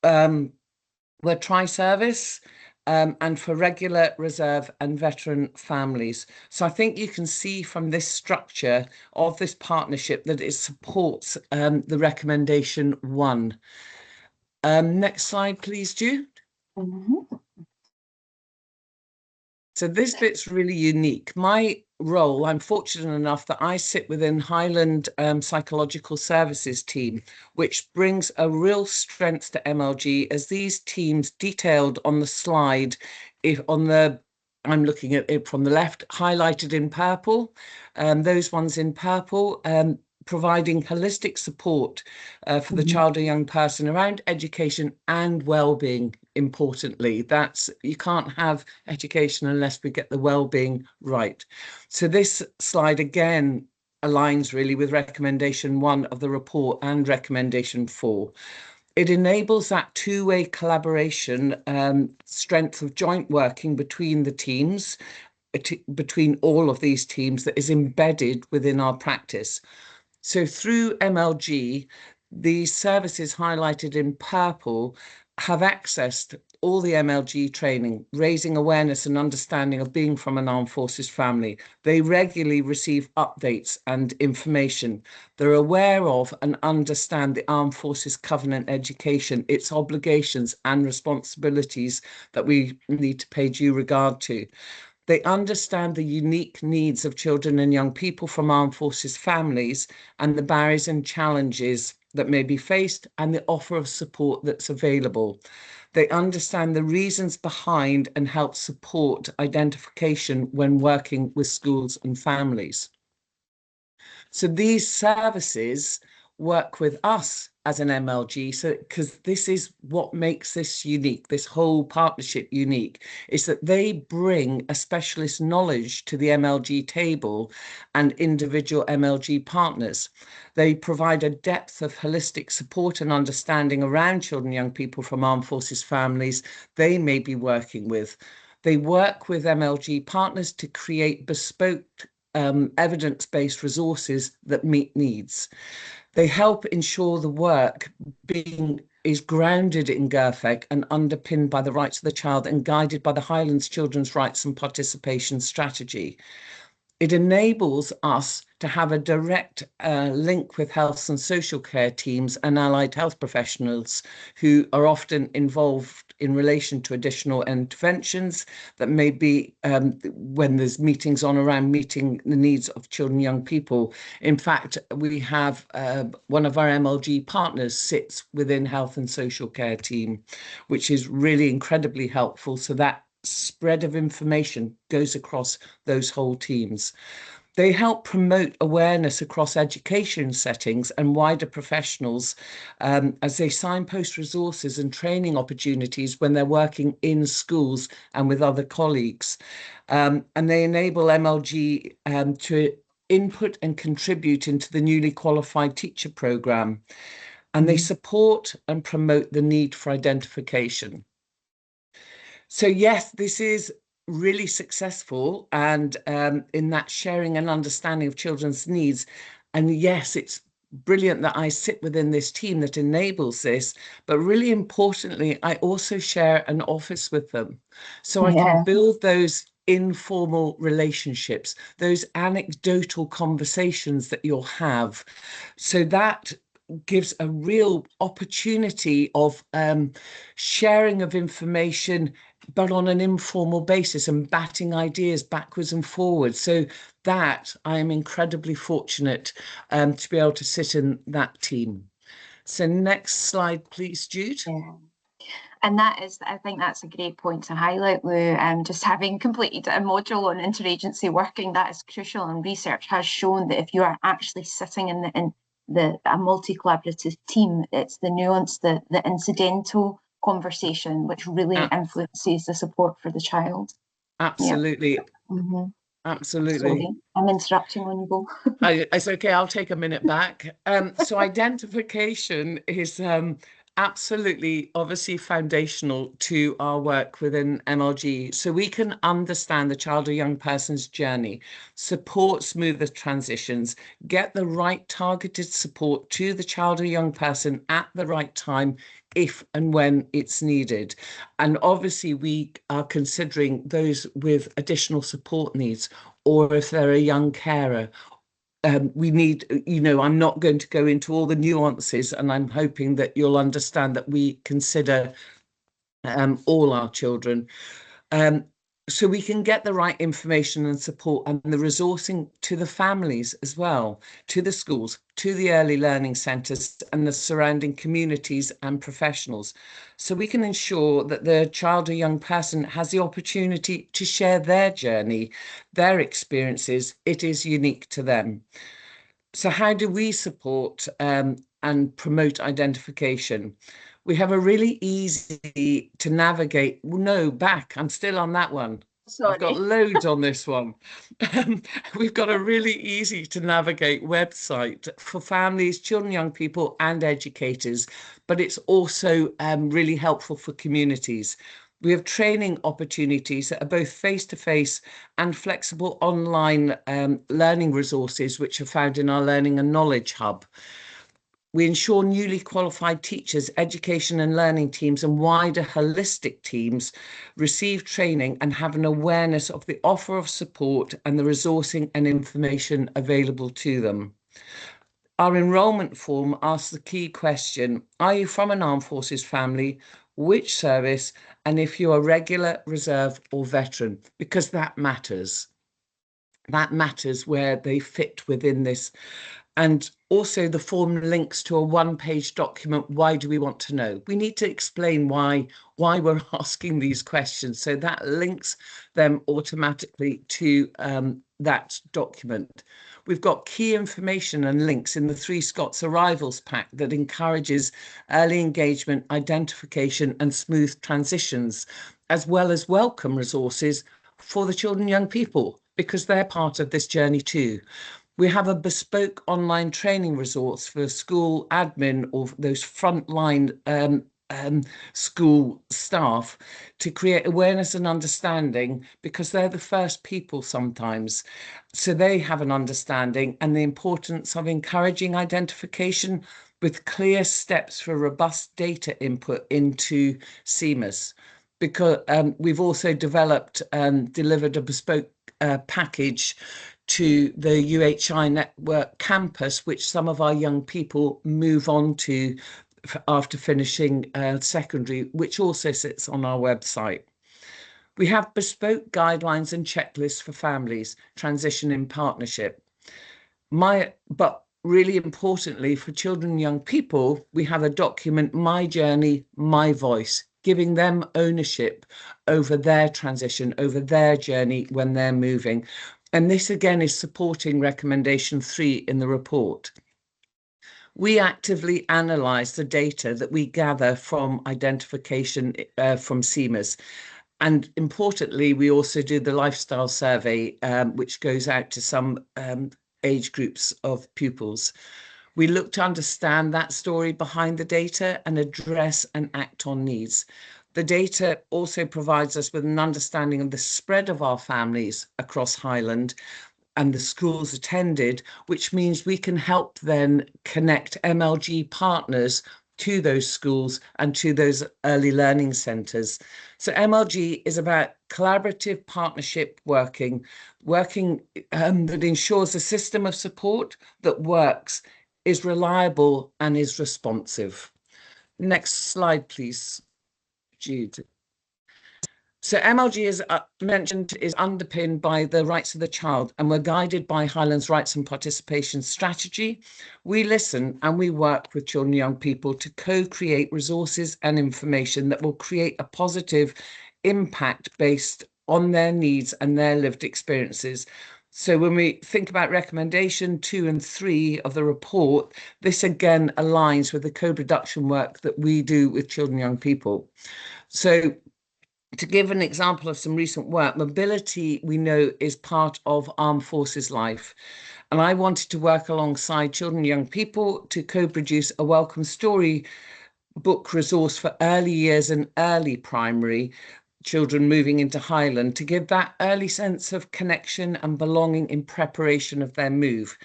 We're tri-service and for regular, reserve and veteran families. So I think you can see from this structure of this partnership that it supports the recommendation 1. Next slide, please, Jude. So this bit's really unique. My role, I'm fortunate enough that I sit within Highland Psychological Services team, which brings a real strength to MLG, as these teams detailed on the slide, I'm looking at it from the left, highlighted in purple, those ones in purple, providing holistic support for the child or young person around education and well-being importantly. That's, you can't have education unless we get the well-being right. So this slide again aligns really with recommendation 1 of the report and recommendation 4. It enables that two-way collaboration, strength of joint working between the teams, between all of these teams, that is embedded within our practice. So through MLG, the services highlighted in purple have accessed all the MLG training, raising awareness and understanding of being from an armed forces family. They regularly receive updates and information. They're aware of and understand the Armed Forces Covenant education, its obligations and responsibilities that we need to pay due regard to. They understand the unique needs of children and young people from armed forces families and the barriers and challenges that may be faced and the offer of support that's available. They understand the reasons behind and help support identification when working with schools and families. So these services work with us as an MLG, so because this is what makes this unique, this whole partnership unique, is that they bring a specialist knowledge to the MLG table and individual MLG partners. They provide a depth of holistic support and understanding around children and young people from armed forces families they may be working with. They work with MLG partners to create bespoke evidence-based resources that meet needs. They help ensure the work is grounded in GERFEC and underpinned by the rights of the child and guided by the Highlands Children's Rights and Participation Strategy. It enables us to have a direct link with health and social care teams and allied health professionals who are often involved in relation to additional interventions that may be when there's meetings on around meeting the needs of children and young people. In fact, we have one of our MLG partners sits within health and social care team, which is really incredibly helpful. So that spread of information goes across those whole teams. They help promote awareness across education settings and wider professionals as they signpost resources and training opportunities when they're working in schools and with other colleagues. And they enable MLG to input and contribute into the newly qualified teacher programme. And they support and promote the need for identification. So yes, this is really successful and in that sharing and understanding of children's needs. And yes, it's brilliant that I sit within this team that enables this, but really importantly, I also share an office with them. So I can build those informal relationships, those anecdotal conversations that you'll have. So that gives a real opportunity of sharing of information, but on an informal basis and batting ideas backwards and forwards. So that I am incredibly fortunate to be able to sit in that team. So next slide, please, Jude. Yeah. And that is, I think that's a great point to highlight, Lou. Just having completed a module on interagency working, that is crucial, and research has shown that if you are actually sitting in a multi-collaborative team, it's the nuance, the incidental conversation which really influences the support for the child. Absolutely. Yeah. Absolutely. Sorry, I'm interrupting when you go. It's okay, I'll take a minute back. So identification is absolutely, obviously foundational to our work within MLG. So we can understand the child or young person's journey, support smoother transitions, get the right targeted support to the child or young person at the right time, if and when it's needed. And obviously we are considering those with additional support needs, or if they're a young carer. We need, I'm not going to go into all the nuances, and I'm hoping that you'll understand that we consider all our children. So we can get the right information and support and the resourcing to the families as well, to the schools, to the early learning centres and the surrounding communities and professionals. So we can ensure that the child or young person has the opportunity to share their journey, their experiences. It is unique to them. So how do we support and promote identification. We have a really easy to navigate. No, back. I'm still on that one. Sorry. I've got loads on this one. We've got a really easy to navigate website for families, children, young people, and educators, but it's also really helpful for communities. We have training opportunities that are both face-to-face and flexible online learning resources, which are found in our Learning and Knowledge Hub. We ensure newly qualified teachers, education and learning teams and wider holistic teams receive training and have an awareness of the offer of support and the resourcing and information available to them. Our enrolment form asks the key question: are you from an armed forces family? Which service? And if you're a regular, reserve or veteran, because that matters. That matters where they fit within this. And also the form links to a one-page document. Why do we want to know? We need to explain why we're asking these questions. So that links them automatically to that document. We've got key information and links in the Three Scots Arrivals Pack that encourages early engagement, identification and smooth transitions, as well as welcome resources for the children and young people, because they're part of this journey too. We have a bespoke online training resource for school admin or those frontline school staff to create awareness and understanding, because they're the first people sometimes. So they have an understanding and the importance of encouraging identification with clear steps for robust data input into CMAS. Because we've also developed and delivered a bespoke package to the UHI network campus, which some of our young people move on to after finishing secondary, which also sits on our website. We have bespoke guidelines and checklists for families, transition in partnership. But really importantly for children and young people, we have a document, My Journey, My Voice, giving them ownership over their transition, over their journey when they're moving. And this again is supporting recommendation 3 in the report. We actively analyse the data that we gather from identification from CMAS. And importantly, we also do the lifestyle survey, which goes out to some age groups of pupils. We look to understand that story behind the data and address and act on needs. The data also provides us with an understanding of the spread of our families across Highland and the schools attended, which means we can help then connect MLG partners to those schools and to those early learning centres. So MLG is about collaborative partnership working that ensures a system of support that works, is reliable and is responsive. Next slide, please, Jude. So MLG, as mentioned, is underpinned by the rights of the child, and we're guided by Highland's Rights and Participation Strategy. We listen and we work with children and young people to co-create resources and information that will create a positive impact based on their needs and their lived experiences. So when we think about recommendation 2 and 3 of the report, this again aligns with the co-production work that we do with children and young people. So to give an example of some recent work, mobility, we know, is part of armed forces life. And I wanted to work alongside children and young people to co-produce a welcome story book resource for early years and early primary children moving into Highland, to give that early sense of connection and belonging in preparation of their move.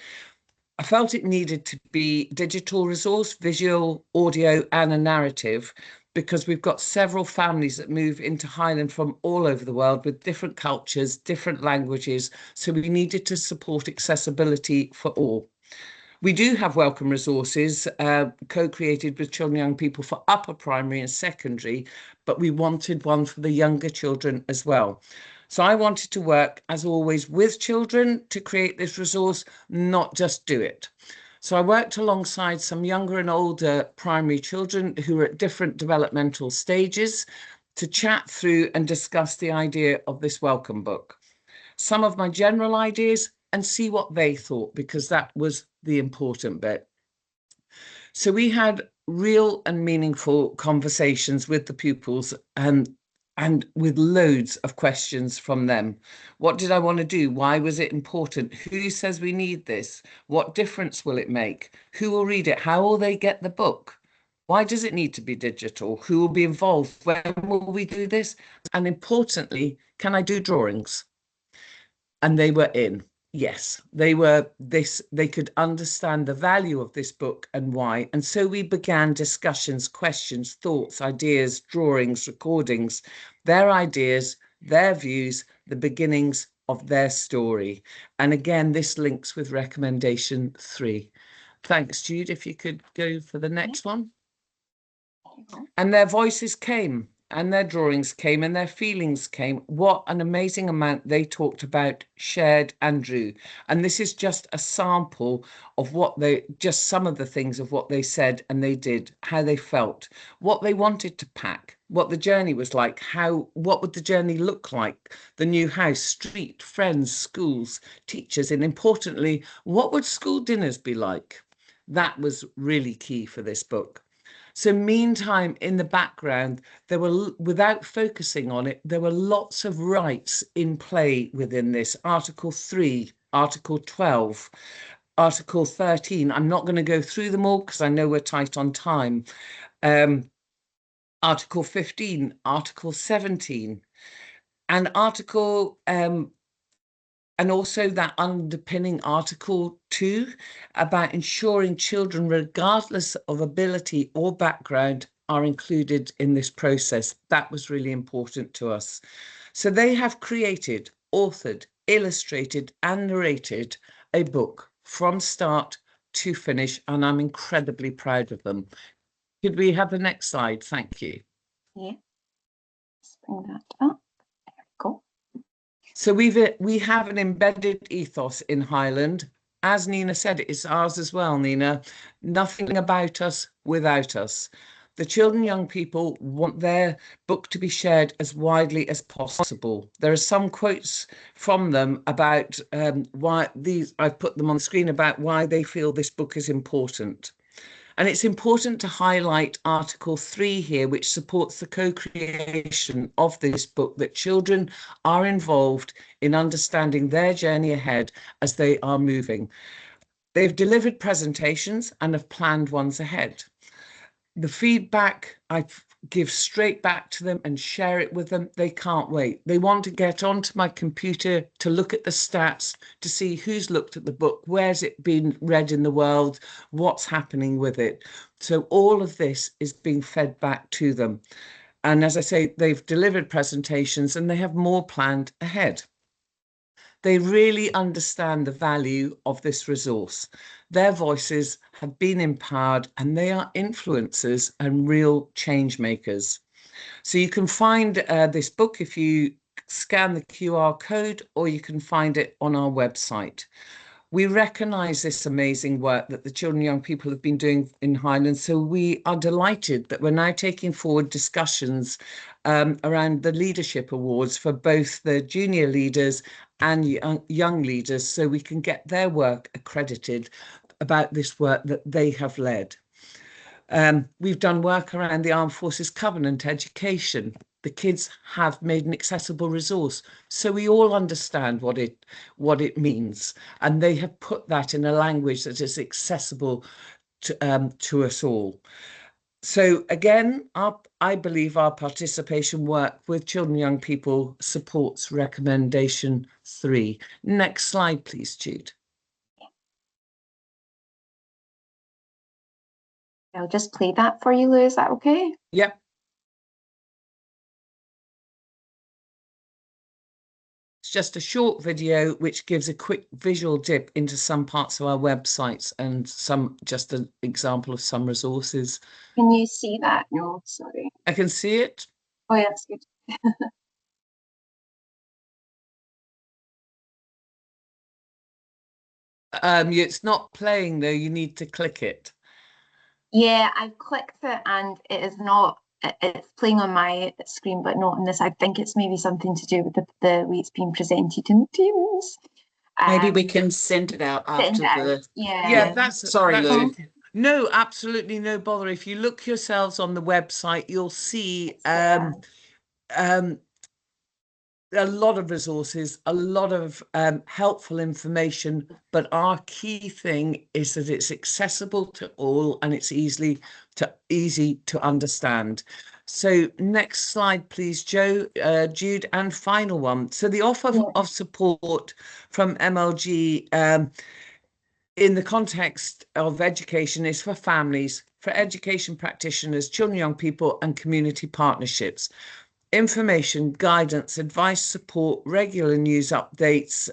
I felt it needed to be digital resource, visual, audio, and a narrative, because we've got several families that move into Highland from all over the world with different cultures, different languages. So we needed to support accessibility for all. We do have welcome resources co-created with children and young people for upper primary and secondary, but we wanted one for the younger children as well. So I wanted to work, as always, with children to create this resource, not just do it. So I worked alongside some younger and older primary children who are at different developmental stages to chat through and discuss the idea of this welcome book. Some of my general ideas and see what they thought, because that was the important bit. So we had real and meaningful conversations with the pupils and with loads of questions from them. What did I want to do? Why was it important? Who says we need this? What difference will it make? Who will read it? How will they get the book? Why does it need to be digital? Who will be involved? When will we do this? And importantly, can I do drawings? And they were in. Yes, they could understand the value of this book and why. And so we began discussions, questions, thoughts, ideas, drawings, recordings, their ideas, their views, the beginnings of their story. And again, this links with recommendation 3. Thanks, Jude. If you could go for the next one. And their voices came, and their drawings came, and their feelings came. What an amazing amount they talked about, shared and drew. And this is just a sample of just some of the things of what they said and they did, how they felt, what they wanted to pack, what the journey was like, what would the journey look like, the new house, street, friends, schools, teachers, and importantly, what would school dinners be like? That was really key for this book. So meantime, in the background, there were, without focusing on it, there were lots of rights in play within this. Article 3, Article 12, Article 13. I'm not going to go through them all because I know we're tight on time. Article 15, Article 17, and Article and also that underpinning Article 2 about ensuring children, regardless of ability or background, are included in this process. That was really important to us. So they have created, authored, illustrated and narrated a book from start to finish, and I'm incredibly proud of them. Could we have the next slide? Thank you. Yeah, let's bring that up. There we go. So we have an embedded ethos in Highland. As Nina said, it's ours as well, Nina. Nothing about us without us. The children and young people want their book to be shared as widely as possible. There are some quotes from them about why I've put them on the screen, about why they feel this book is important. And it's important to highlight Article 3 here, which supports the co-creation of this book, that children are involved in understanding their journey ahead as they are moving. They've delivered presentations and have planned ones ahead. The feedback I give straight back to them and share it with them. They can't wait. They want to get onto my computer to look at the stats, to see who's looked at the book, where's it been read in the world, what's happening with it. So all of this is being fed back to them. And as I say, they've delivered presentations and they have more planned ahead. They really understand the value of this resource. Their voices have been empowered and they are influencers and real change makers. So you can find this book if you scan the QR code, or you can find it on our website. We recognise this amazing work that the children and young people have been doing in Highland, so we are delighted that we're now taking forward discussions around the leadership awards for both the junior leaders and young leaders, so we can get their work accredited about this work that they have led. We've done work around the Armed Forces Covenant education. The kids have made an accessible resource, so we all understand what it means, and they have put that in a language that is accessible to us all. So again, I believe our participation work with children and young people supports recommendation 3. Next slide, please, Jude. I'll just play that for you, Lou. Is that okay? Yep. It's just a short video which gives a quick visual dip into some parts of our websites and just an example of some resources. Can you see that? No, sorry. I can see it. Oh, yeah, that's good. It's not playing though, you need to click it. Yeah, I've clicked it and it is not, it's playing on my screen, but not on this. I think it's maybe something to do with the way it's being presented in Teams. Maybe we can send it out after the. Yeah. Sorry, Lou. No, absolutely no bother. If you look yourselves on the website, you'll see a lot of resources, a lot of helpful information, but our key thing is that it's accessible to all and it's easy to understand. So next slide, please, Jo, Jude, and final one. So the offer of support from MLG in the context of education is for families, for education practitioners, children, young people, and community partnerships. Information, guidance, advice, support, regular news updates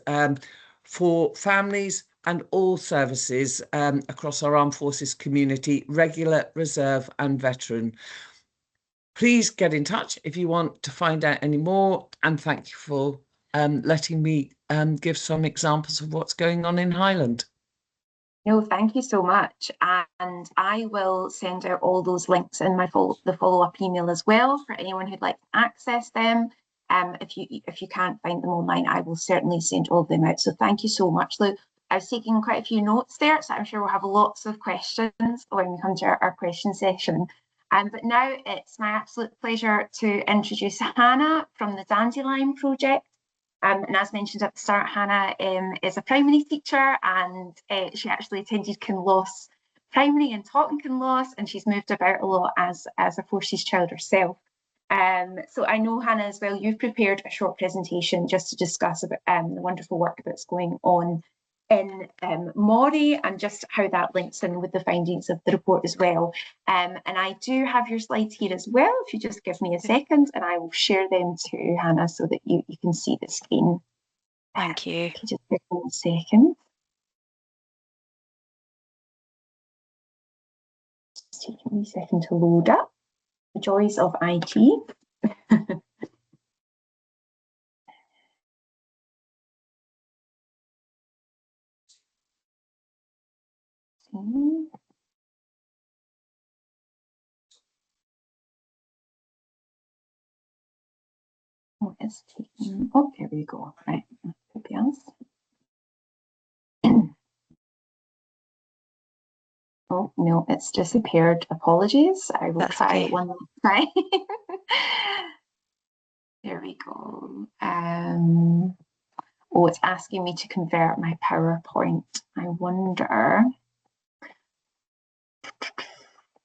for families and all services across our armed forces community, regular, reserve, and veteran. Please get in touch if you want to find out any more, and thank you for letting me give some examples of what's going on in Highland. No, thank you so much. And I will send out all those links in my follow-up email as well for anyone who'd like to access them. If you can't find them online, I will certainly send all of them out. So thank you so much, Lou. I was taking quite a few notes there, so I'm sure we'll have lots of questions when we come to our question session. But now it's my absolute pleasure to introduce Hannah from the Dandelion Project. And as mentioned at the start, Hannah is a primary teacher, and she actually attended Kinloss Primary and taught in Kinloss, and she's moved about a lot as a Forces child herself. So I know, Hannah, as well, you've prepared a short presentation just to discuss about the wonderful work that's going on in Moray and just how that links in with the findings of the report as well. And I do have your slides here as well. If you just give me a second, and I will share them to Hannah so that you can see the screen. Thank you. Just give me a second. Just taking me a second to load up. The joys of IT. Oh, it's taking. Oh, there we go. Right, could be us. Oh no, it's disappeared. Apologies. I will try it one more time. There we go. Oh, it's asking me to convert my PowerPoint. I wonder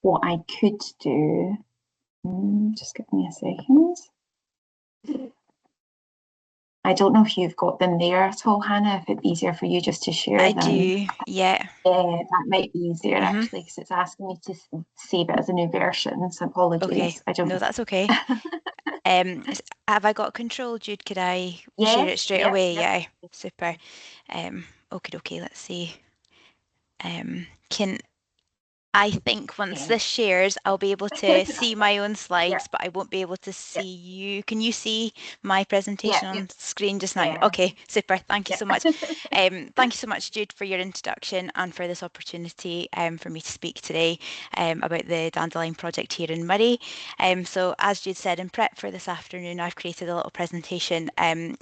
what I could do. Just give me a second. I don't know if you've got them there at all, Hannah, if it's easier for you just to share them. I do, yeah. Yeah, that might be easier actually, because it's asking me to save it as a new version, so apologies. Okay, I don't no, that's okay. Have I got control, Jude? Could I share it straight away? Yeah, super. Okay, let's see. I think once this shares, I'll be able to see my own slides, but I won't be able to see you. Can you see my presentation on screen just now? Okay, super. Thank you so much. Thank you so much, Jude, for your introduction and for this opportunity for me to speak today about the Dandelion project here in Moray. So as Jude said, in prep for this afternoon, I've created a little presentation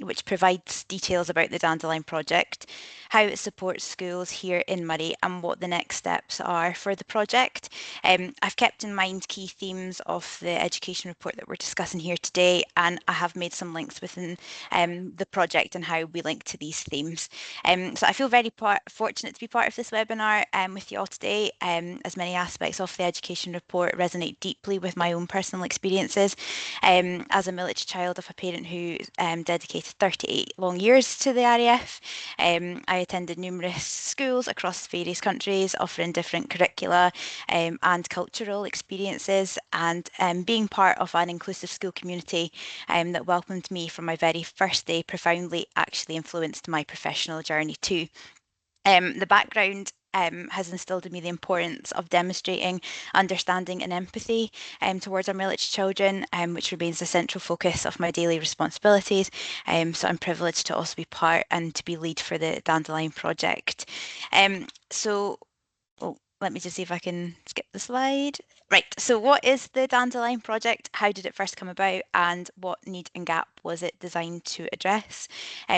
which provides details about the Dandelion project, how it supports schools here in Moray, and what the next steps are for the project. I've kept in mind key themes of the education report that we're discussing here today, and I have made some links within the project and how we link to these themes. So I feel very fortunate to be part of this webinar with you all today, as many aspects of the education report resonate deeply with my own personal experiences. As a military child of a parent who dedicated 38 long years to the RAF, I attended numerous schools across various countries offering different curricula and cultural experiences, and being part of an inclusive school community that welcomed me from my very first day profoundly actually influenced my professional journey too. The background has instilled in me the importance of demonstrating understanding and empathy towards our military children, which remains a central focus of my daily responsibilities. So I'm privileged to also be part and to be lead for the Dandelion project. Let me just see if I can skip the slide. Right, so what is the Dandelion project? How did it first come about, and what need and gap was it designed to address?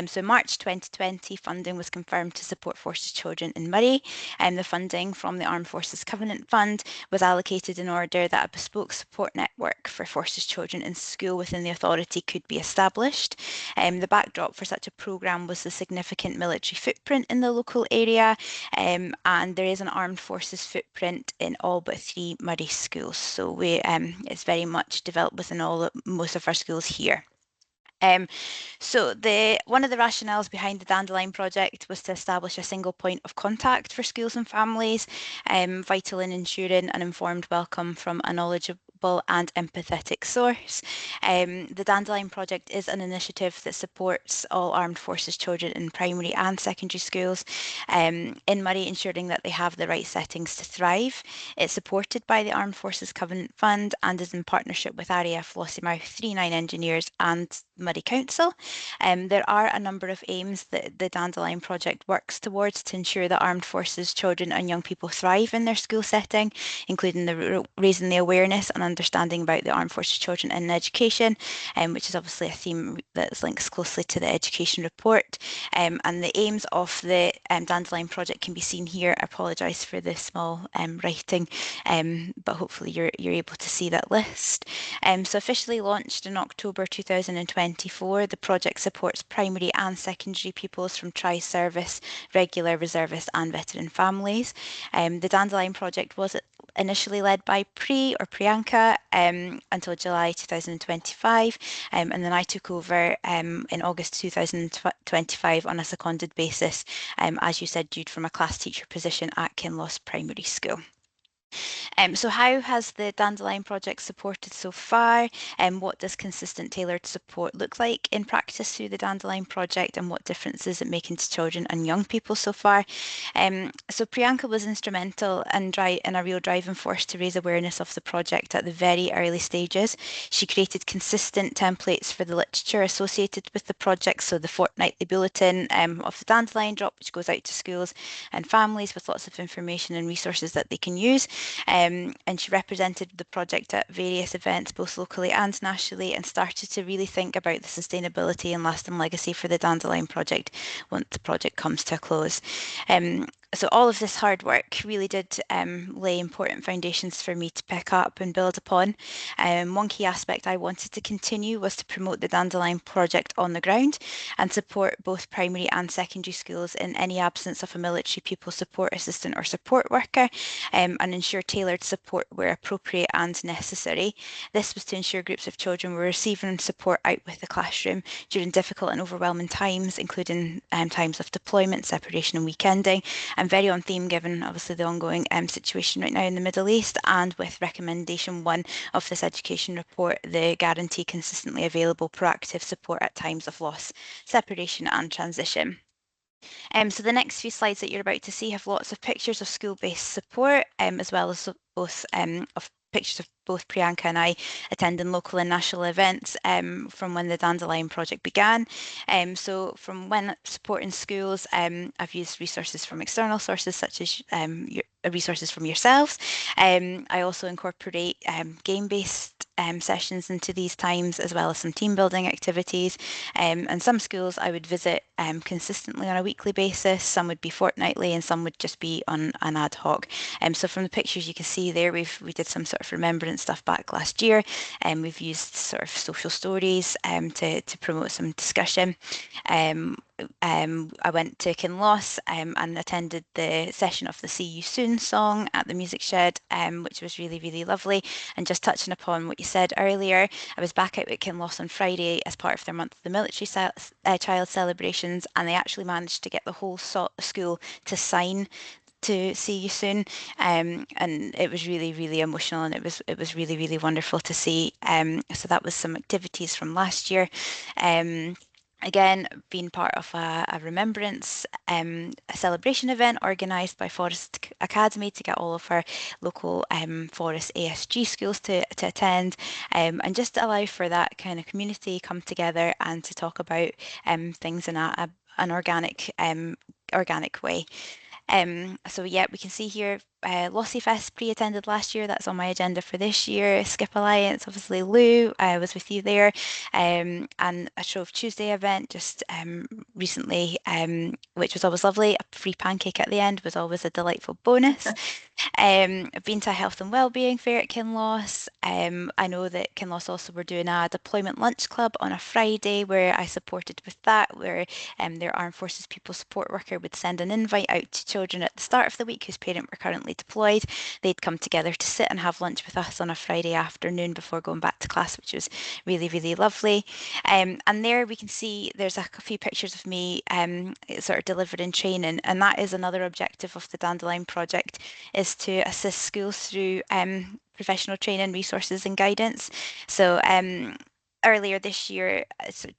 So in March 2020, funding was confirmed to support Forces children in Moray, and the funding from the Armed Forces Covenant Fund was allocated in order that a bespoke support network for Forces children in school within the authority could be established. The backdrop for such a programme was the significant military footprint in the local area, and there is an Armed Forces footprint in all but 3 Moray schools. So it's very much developed within most of our schools here. So one of the rationales behind the Dandelion project was to establish a single point of contact for schools and families, vital in ensuring an informed welcome from a knowledgeable and empathetic source. The Dandelion project is an initiative that supports all Armed Forces children in primary and secondary schools in Moray, ensuring that they have the right settings to thrive. It's supported by the Armed Forces Covenant Fund and is in partnership with RAF Lossiemouth 39 engineers and Moray Council. There are a number of aims that the Dandelion project works towards to ensure that Armed Forces children and young people thrive in their school setting, including raising the awareness and understanding about the Armed Forces children in education, which is obviously a theme that links closely to the education report. And the aims of the Dandelion project can be seen here. I apologise for the small writing, but hopefully you're able to see that list. So officially launched in October 2024, the project supports primary and secondary pupils from tri-service, regular, reservist and veteran families. The Dandelion project was initially led by Priyanka until July 2025, and then I took over in August 2025 on a seconded basis, as you said, Jude, from a class teacher position at Kinloss Primary School. So how has the Dandelion project supported so far? What does consistent tailored support look like in practice through the Dandelion project, and what difference is it making to children and young people so far? So Priyanka was instrumental in a real driving force to raise awareness of the project at the very early stages. She created consistent templates for the literature associated with the project, so the fortnightly bulletin of the Dandelion drop, which goes out to schools and families with lots of information and resources that they can use. And she represented the project at various events, both locally and nationally, and started to really think about the sustainability and lasting legacy for the Dandelion project once the project comes to a close. So all of this hard work really did lay important foundations for me to pick up and build upon. One key aspect I wanted to continue was to promote the Dandelion project on the ground and support both primary and secondary schools in any absence of a military pupil support assistant or support worker, and ensure tailored support where appropriate and necessary. This was to ensure groups of children were receiving support out with the classroom during difficult and overwhelming times, including times of deployment, separation and weekending, and very on theme given obviously the ongoing situation right now in the Middle East, and with recommendation 1 of this education report, the guarantee consistently available proactive support at times of loss, separation and transition. So the next few slides that you're about to see have lots of pictures of school-based support, as well as both of pictures of both Priyanka and I attending local and national events from when the Dandelion project began. So from when supporting schools, I've used resources from external sources such as resources from yourselves. I also incorporate game-based sessions into these times, as well as some team building activities. And some schools I would visit consistently on a weekly basis, some would be fortnightly and some would just be on an ad hoc. So from the pictures you can see there, we did some sort of remembrance stuff back last year, and we've used sort of social stories to promote some discussion. I went to Kinloss and attended the session of the See You Soon song at the Music Shed, which was really, really lovely. And just touching upon what you said earlier, I was back out at Kinloss on Friday as part of their month of the military child celebrations, and they actually managed to get the whole school to sign to See You Soon, and it was really, really emotional, and it was really, really wonderful to see. So that was some activities from last year. Again, being part of a remembrance, a celebration event organised by Forest Academy to get all of our local Forest ASG schools to attend, and just to allow for that kind of community come together and to talk about things in an organic way. So yeah, we can see here Lossy Fest pre-attended last year. That's on my agenda for this year. Skip Alliance, obviously Lou, I was with you there. And a Shrove Tuesday event just recently, which was always lovely. A free pancake at the end was always a delightful bonus. I've been to a health and wellbeing fair at Kinloss. I know that Kinloss also were doing a deployment lunch club on a Friday where I supported with that, where their Armed Forces People Support Worker would send an invite out to children at the start of the week whose parent were currently deployed. They'd come together to sit and have lunch with us on a Friday afternoon before going back to class, which was really, really lovely. And there we can see there's a few pictures of me sort of delivering training, and that is another objective of the Dandelion Project, is to assist schools through professional training, resources and guidance. So earlier this year,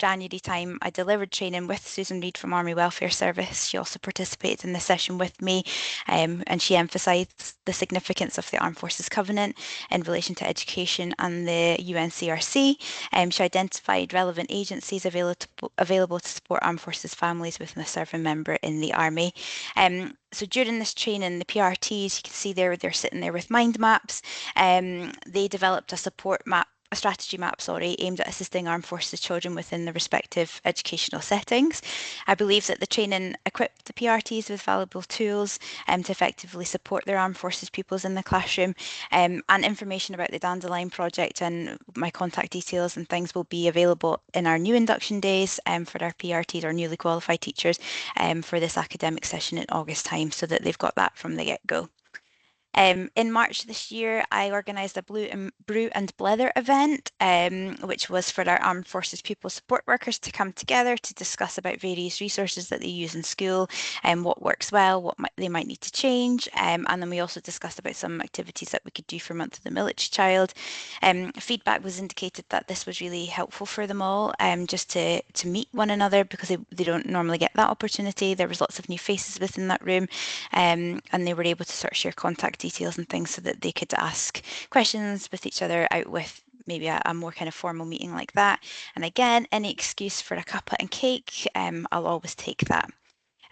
January time, I delivered training with Susan Reid from Army Welfare Service. She also participated in the session with me, and she emphasised the significance of the Armed Forces Covenant in relation to education and the UNCRC. She identified relevant agencies available to support Armed Forces families with a serving member in the Army. So during this training, the PRTs, you can see there, they're sitting there with mind maps. They developed a strategy map, aimed at assisting Armed Forces children within the respective educational settings. I believe that the training equipped the PRTs with valuable tools to effectively support their Armed Forces pupils in the classroom, and information about the Dandelion Project and my contact details and things will be available in our new induction days for our PRTs, our newly qualified teachers, for this academic session in August time, so that they've got that from the get-go. In March this year, I organised a Brew and Blether event, which was for our Armed Forces Pupil Support Workers to come together to discuss about various resources that they use in school and what works well, what they might need to change. And then we also discussed about some activities that we could do for Month of the Military Child. Feedback was indicated that this was really helpful for them all, just to meet one another, because they don't normally get that opportunity. There was lots of new faces within that room, and they were able to sort of share contact details and things so that they could ask questions with each other out with maybe a more kind of formal meeting like that. And again, any excuse for a cuppa and cake, I'll always take that.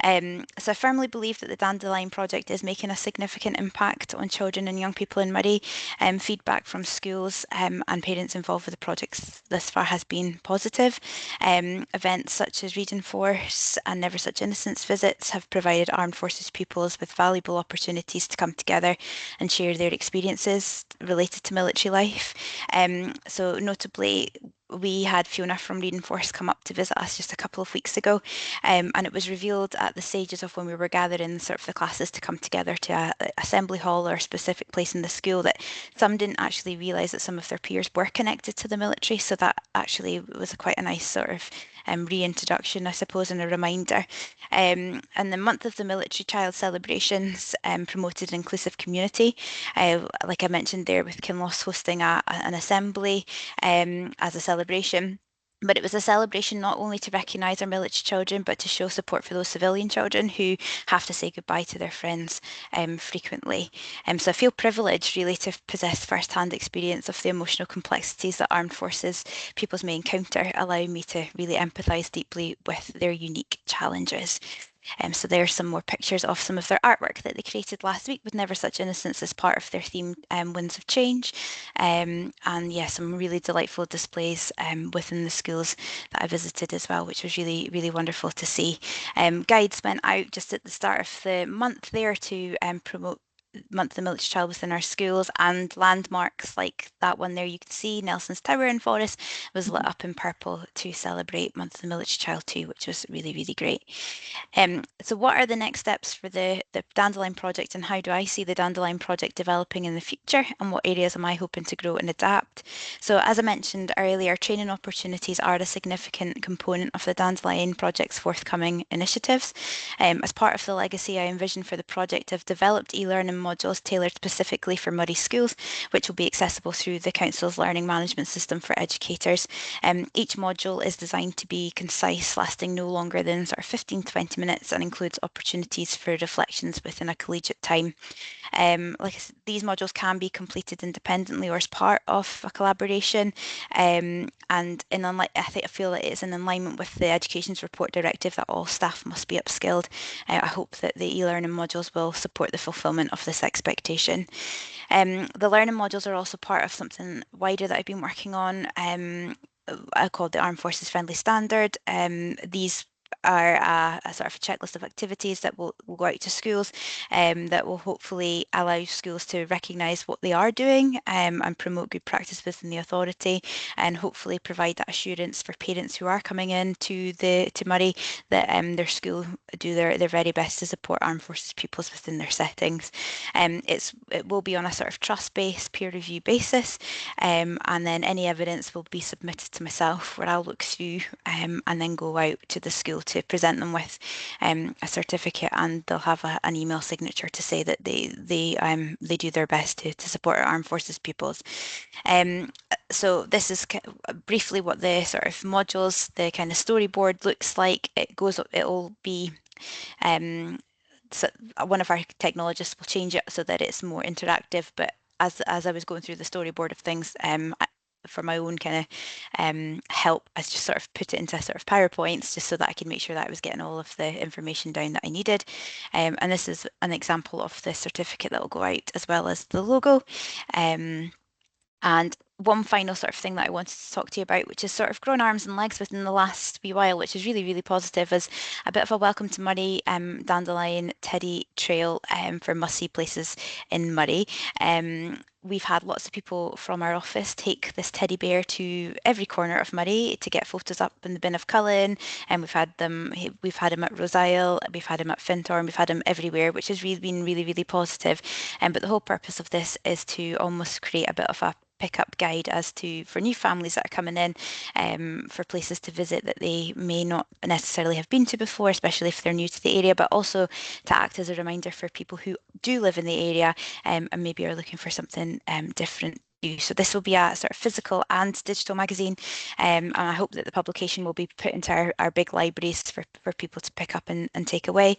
So I firmly believe that the Dandelion Project is making a significant impact on children and young people in Moray. Feedback from schools and parents involved with the projects this far has been positive. Events such as Read and Force and Never Such Innocence visits have provided Armed Forces pupils with valuable opportunities to come together and share their experiences related to military life. So notably, we had Fiona from Read and Force come up to visit us just a couple of weeks ago, and it was revealed at the stages of when we were gathering sort of the classes to come together to a assembly hall or a specific place in the school that some didn't actually realise that some of their peers were connected to the military. So that actually was quite a nice sort of reintroduction, I suppose, and a reminder. And the Month of the Military Child celebrations promoted an inclusive community. Like I mentioned there, with Kinloss hosting an assembly as a celebration. But it was a celebration not only to recognise our military children, but to show support for those civilian children who have to say goodbye to their friends frequently. So I feel privileged really to possess first-hand experience of the emotional complexities that Armed Forces pupils may encounter, allowing me to really empathise deeply with their unique challenges. So there's some more pictures of some of their artwork that they created last week with Never Such Innocence as part of their theme Winds of Change. And yeah, some really delightful displays within the schools that I visited as well, which was really, really wonderful to see. Guides went out just at the start of the month there to promote Month of the Military Child within our schools, and landmarks like that one there you can see, Nelson's Tower in Forest, was lit up in purple to celebrate Month of the Military Child too, which was really, really great. So what are the next steps for the Dandelion Project, and how do I see the Dandelion Project developing in the future, and what areas am I hoping to grow and adapt? So as I mentioned earlier, training opportunities are a significant component of the Dandelion Project's forthcoming initiatives. As part of the legacy I envision for the project, I've developed e-learning modules tailored specifically for Moray schools, which will be accessible through the Council's learning management system for educators. Each module is designed to be concise, lasting no longer than sort of 15-20 minutes, and includes opportunities for reflections within a collegiate time. Like I said, these modules can be completed independently or as part of a collaboration, and I feel that it's in alignment with the Education's Report Directive that all staff must be upskilled. I hope that the e-learning modules will support the fulfilment of the this expectation. The learning modules are also part of something wider that I've been working on, called the Armed Forces Friendly Standard. These are a sort of a checklist of activities that will go out to schools, that will hopefully allow schools to recognise what they are doing, and promote good practice within the authority, and hopefully provide that assurance for parents who are coming in to Moray that their school do their very best to support armed forces pupils within their settings. It will be on a sort of trust-based peer review basis, and then any evidence will be submitted to myself, where I'll look through and then go out to the school to present them with a certificate, and they'll have an email signature to say that they do their best to support our armed forces pupils. So this is briefly what the sort of modules, the kind of storyboard looks like. It'll be so one of our technologists will change it so that it's more interactive, but as I was going through the storyboard of things, for my own kind of help, I just sort of put it into sort of PowerPoints, just so that I could make sure that I was getting all of the information down that I needed. And this is an example of the certificate that will go out, as well as the logo. And one final sort of thing that I wanted to talk to you about, which has sort of grown arms and legs within the last wee while, which is really, really positive, is a bit of a welcome to Moray dandelion teddy trail for must-see places in Moray. We've had lots of people from our office take this teddy bear to every corner of Moray to get photos up in the Bin of Cullen, and we've had him at Roseisle, we've had him at Fintorn, we've had him everywhere, which has really been really, really positive. But the whole purpose of this is to almost create a bit of a pick-up guide for new families that are coming in, for places to visit that they may not necessarily have been to before, especially if they're new to the area, but also to act as a reminder for people who do live in the area and maybe are looking for something different. So this will be a sort of physical and digital magazine, and I hope that the publication will be put into our big libraries for people to pick up and take away.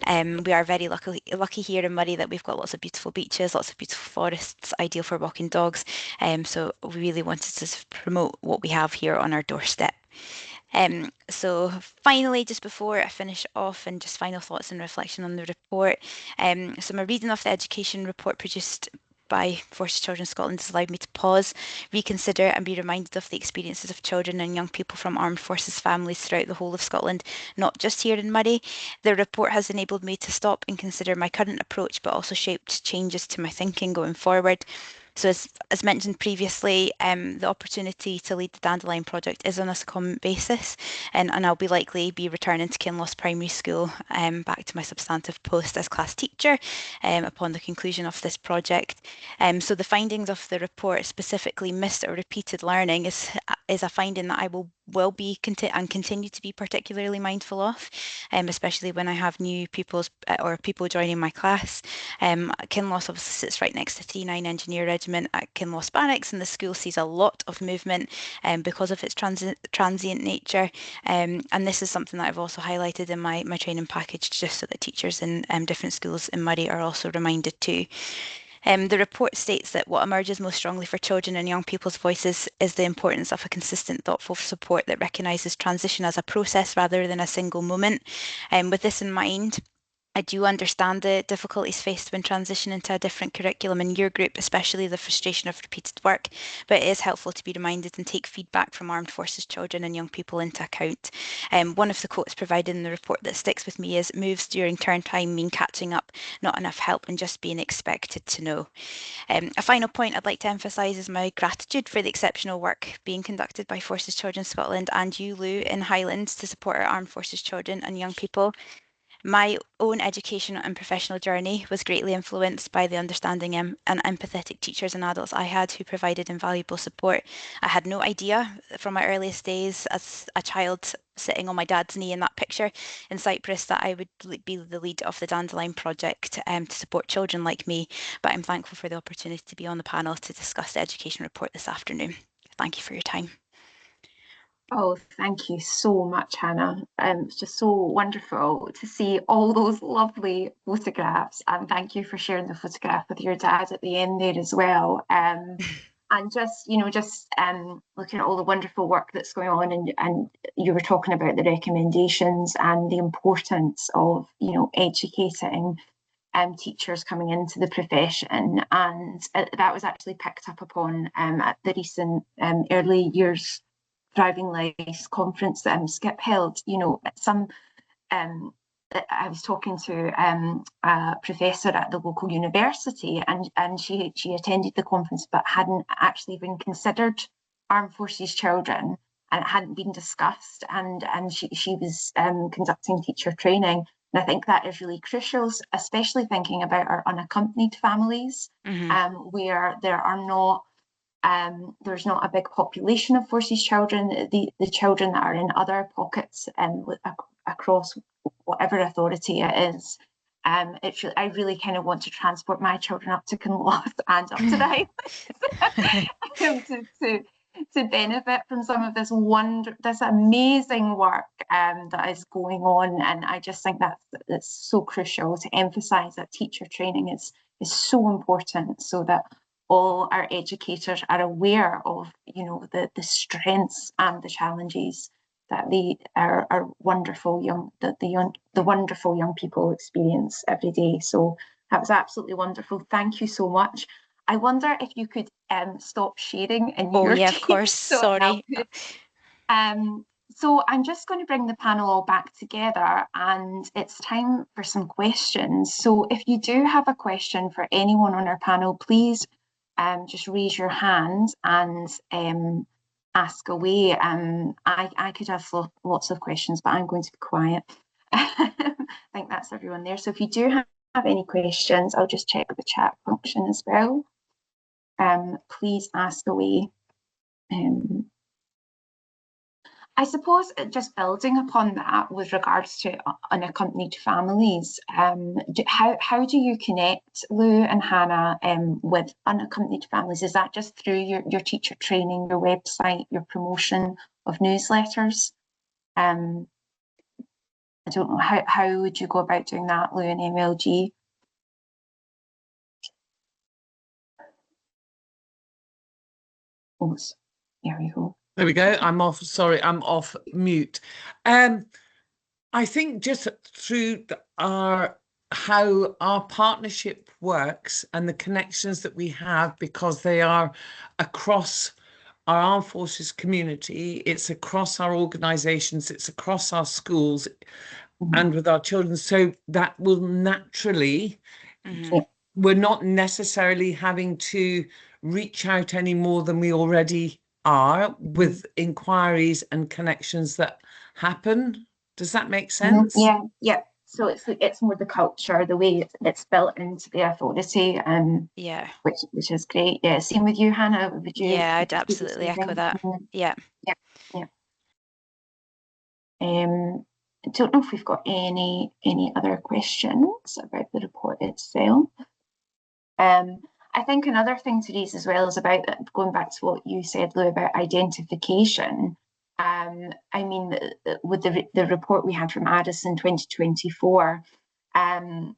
We are very lucky here in Moray that we've got lots of beautiful beaches, lots of beautiful forests, ideal for walking dogs. So we really wanted to promote what we have here on our doorstep. So finally, just before I finish off, and just final thoughts and reflection on the report. So my reading of the education report produced by Forces Children Scotland has allowed me to pause, reconsider and be reminded of the experiences of children and young people from armed forces families throughout the whole of Scotland, not just here in Moray. The report has enabled me to stop and consider my current approach, but also shaped changes to my thinking going forward. So as mentioned previously, the opportunity to lead the Dandelion project is on a secondment basis, and I'll likely be returning to Kinloss Primary School, back to my substantive post as class teacher upon the conclusion of this project. So the findings of the report, specifically missed or repeated learning, is a finding that I will be and continue to be particularly mindful of, especially when I have new pupils or people joining my class. Kinloss obviously sits right next to 39 Engineer Regiment at Kinloss Barracks, and the school sees a lot of movement because of its transient nature. And this is something that I've also highlighted in my training package, just so that teachers in different schools in Moray are also reminded too. The report states that what emerges most strongly for children and young people's voices is the importance of a consistent, thoughtful support that recognises transition as a process rather than a single moment. With this in mind, I do understand the difficulties faced when transitioning to a different curriculum in your group, especially the frustration of repeated work, but it is helpful to be reminded and take feedback from armed forces children and young people into account. One of the quotes provided in the report that sticks with me is, "Moves during term time mean catching up, not enough help and just being expected to know." A final point I'd like to emphasise is my gratitude for the exceptional work being conducted by Forces Children Scotland and you, Lou, in Highlands to support our armed forces children and young people. My own educational and professional journey was greatly influenced by the understanding and empathetic teachers and adults I had who provided invaluable support. I had no idea from my earliest days as a child sitting on my dad's knee in that picture in Cyprus that I would be the lead of the Dandelion project to support children like me, but I'm thankful for the opportunity to be on the panel to discuss the education report this afternoon. Thank you for your time. Oh, thank you so much, Hannah. It's just so wonderful to see all those lovely photographs, and thank you for sharing the photograph with your dad at the end there as well. And just, looking at all the wonderful work that's going on, and you were talking about the recommendations and the importance of, educating teachers coming into the profession, and that was actually picked up upon at the recent Early Years Driving Lives conference that Skip held. You know, I was talking to a professor at the local university, and she attended the conference but hadn't actually even considered Armed Forces children, and it hadn't been discussed, and she was conducting teacher training. And I think that is really crucial, especially thinking about our unaccompanied families, where there are not there's not a big population of Forces children. The children that are in other pockets across whatever authority it is, I really kind of want to transport my children up to Kinloth and up to the Highlands to benefit from some of this amazing work that is going on. And I just think that's so crucial to emphasise that teacher training is so important, so that all our educators are aware of, you know, the strengths and the challenges that our wonderful the wonderful young people experience every day. So that was absolutely wonderful. Thank you so much. I wonder if you could stop sharing in your yeah, team, of course. Sorry. So I'm just going to bring the panel all back together, and it's time for some questions. So if you do have a question for anyone on our panel, please just raise your hand and ask away. I could ask lots of questions, but I'm going to be quiet. I think that's everyone there. So if you do have any questions, I'll just check the chat function as well. Please ask away. I suppose just building upon that with regards to unaccompanied families, how do you connect, Lou and Hannah, with unaccompanied families? Is that just through your teacher training, your website, your promotion of newsletters? I don't know, how would you go about doing that, Lou and MLG? Oh, there we go. There we go. I'm off. Sorry, I'm off mute. I think just through how our partnership works and the connections that we have, because they are across our armed forces community, it's across our organisations, it's across our schools and with our children. So that will naturally, we're not necessarily having to reach out any more than we already are with inquiries and connections that happen. Does that make sense? Yeah. So it's more the culture, the way it's built into the authority, yeah, which is great. Yeah, same with you, Hannah. Would you? Yeah, I'd absolutely echo that. Yeah. I don't know if we've got any other questions about the report itself. I think another thing to raise as well is about going back to what you said, Lou, about identification. I mean, with the report we had from Addison 2024, you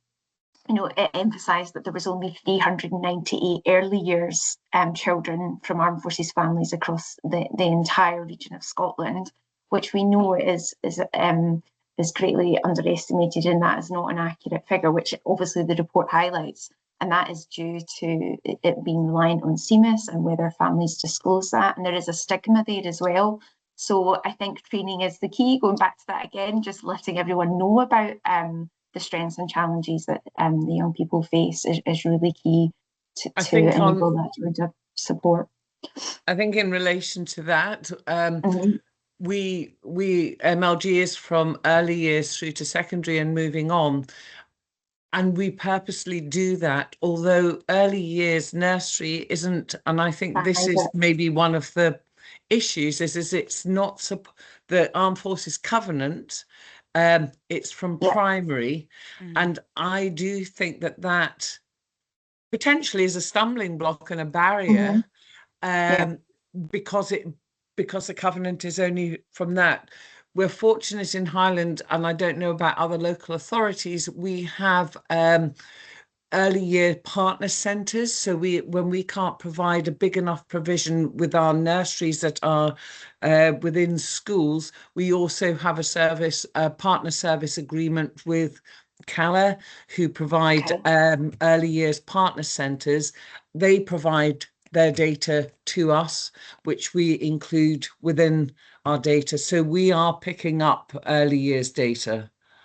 know, it emphasised that there was only 398 early years children from Armed Forces families across the entire region of Scotland, which we know is greatly underestimated, and that is not an accurate figure, which obviously the report highlights. And that is due to it being reliant on CMIS and whether families disclose that. And there is a stigma there as well. So I think training is the key. Going back to that again, just letting everyone know about the strengths and challenges that the young people face is really key to enable that sort of support. I think in relation to that, we MLG is from early years through to secondary and moving on. And we purposely do that, although early years nursery isn't, and I think this is maybe one of the issues, is it's not the Armed Forces Covenant, it's from primary. And I do think that potentially is a stumbling block and a barrier, because the covenant is only from that. We're fortunate in Highland, and I don't know about other local authorities, we have early year partner centres. So when we can't provide a big enough provision with our nurseries that are within schools, we also have a partner service agreement with CALA, who provide early years partner centres. They provide their data to us, which we include within our data. So we are picking up early years data.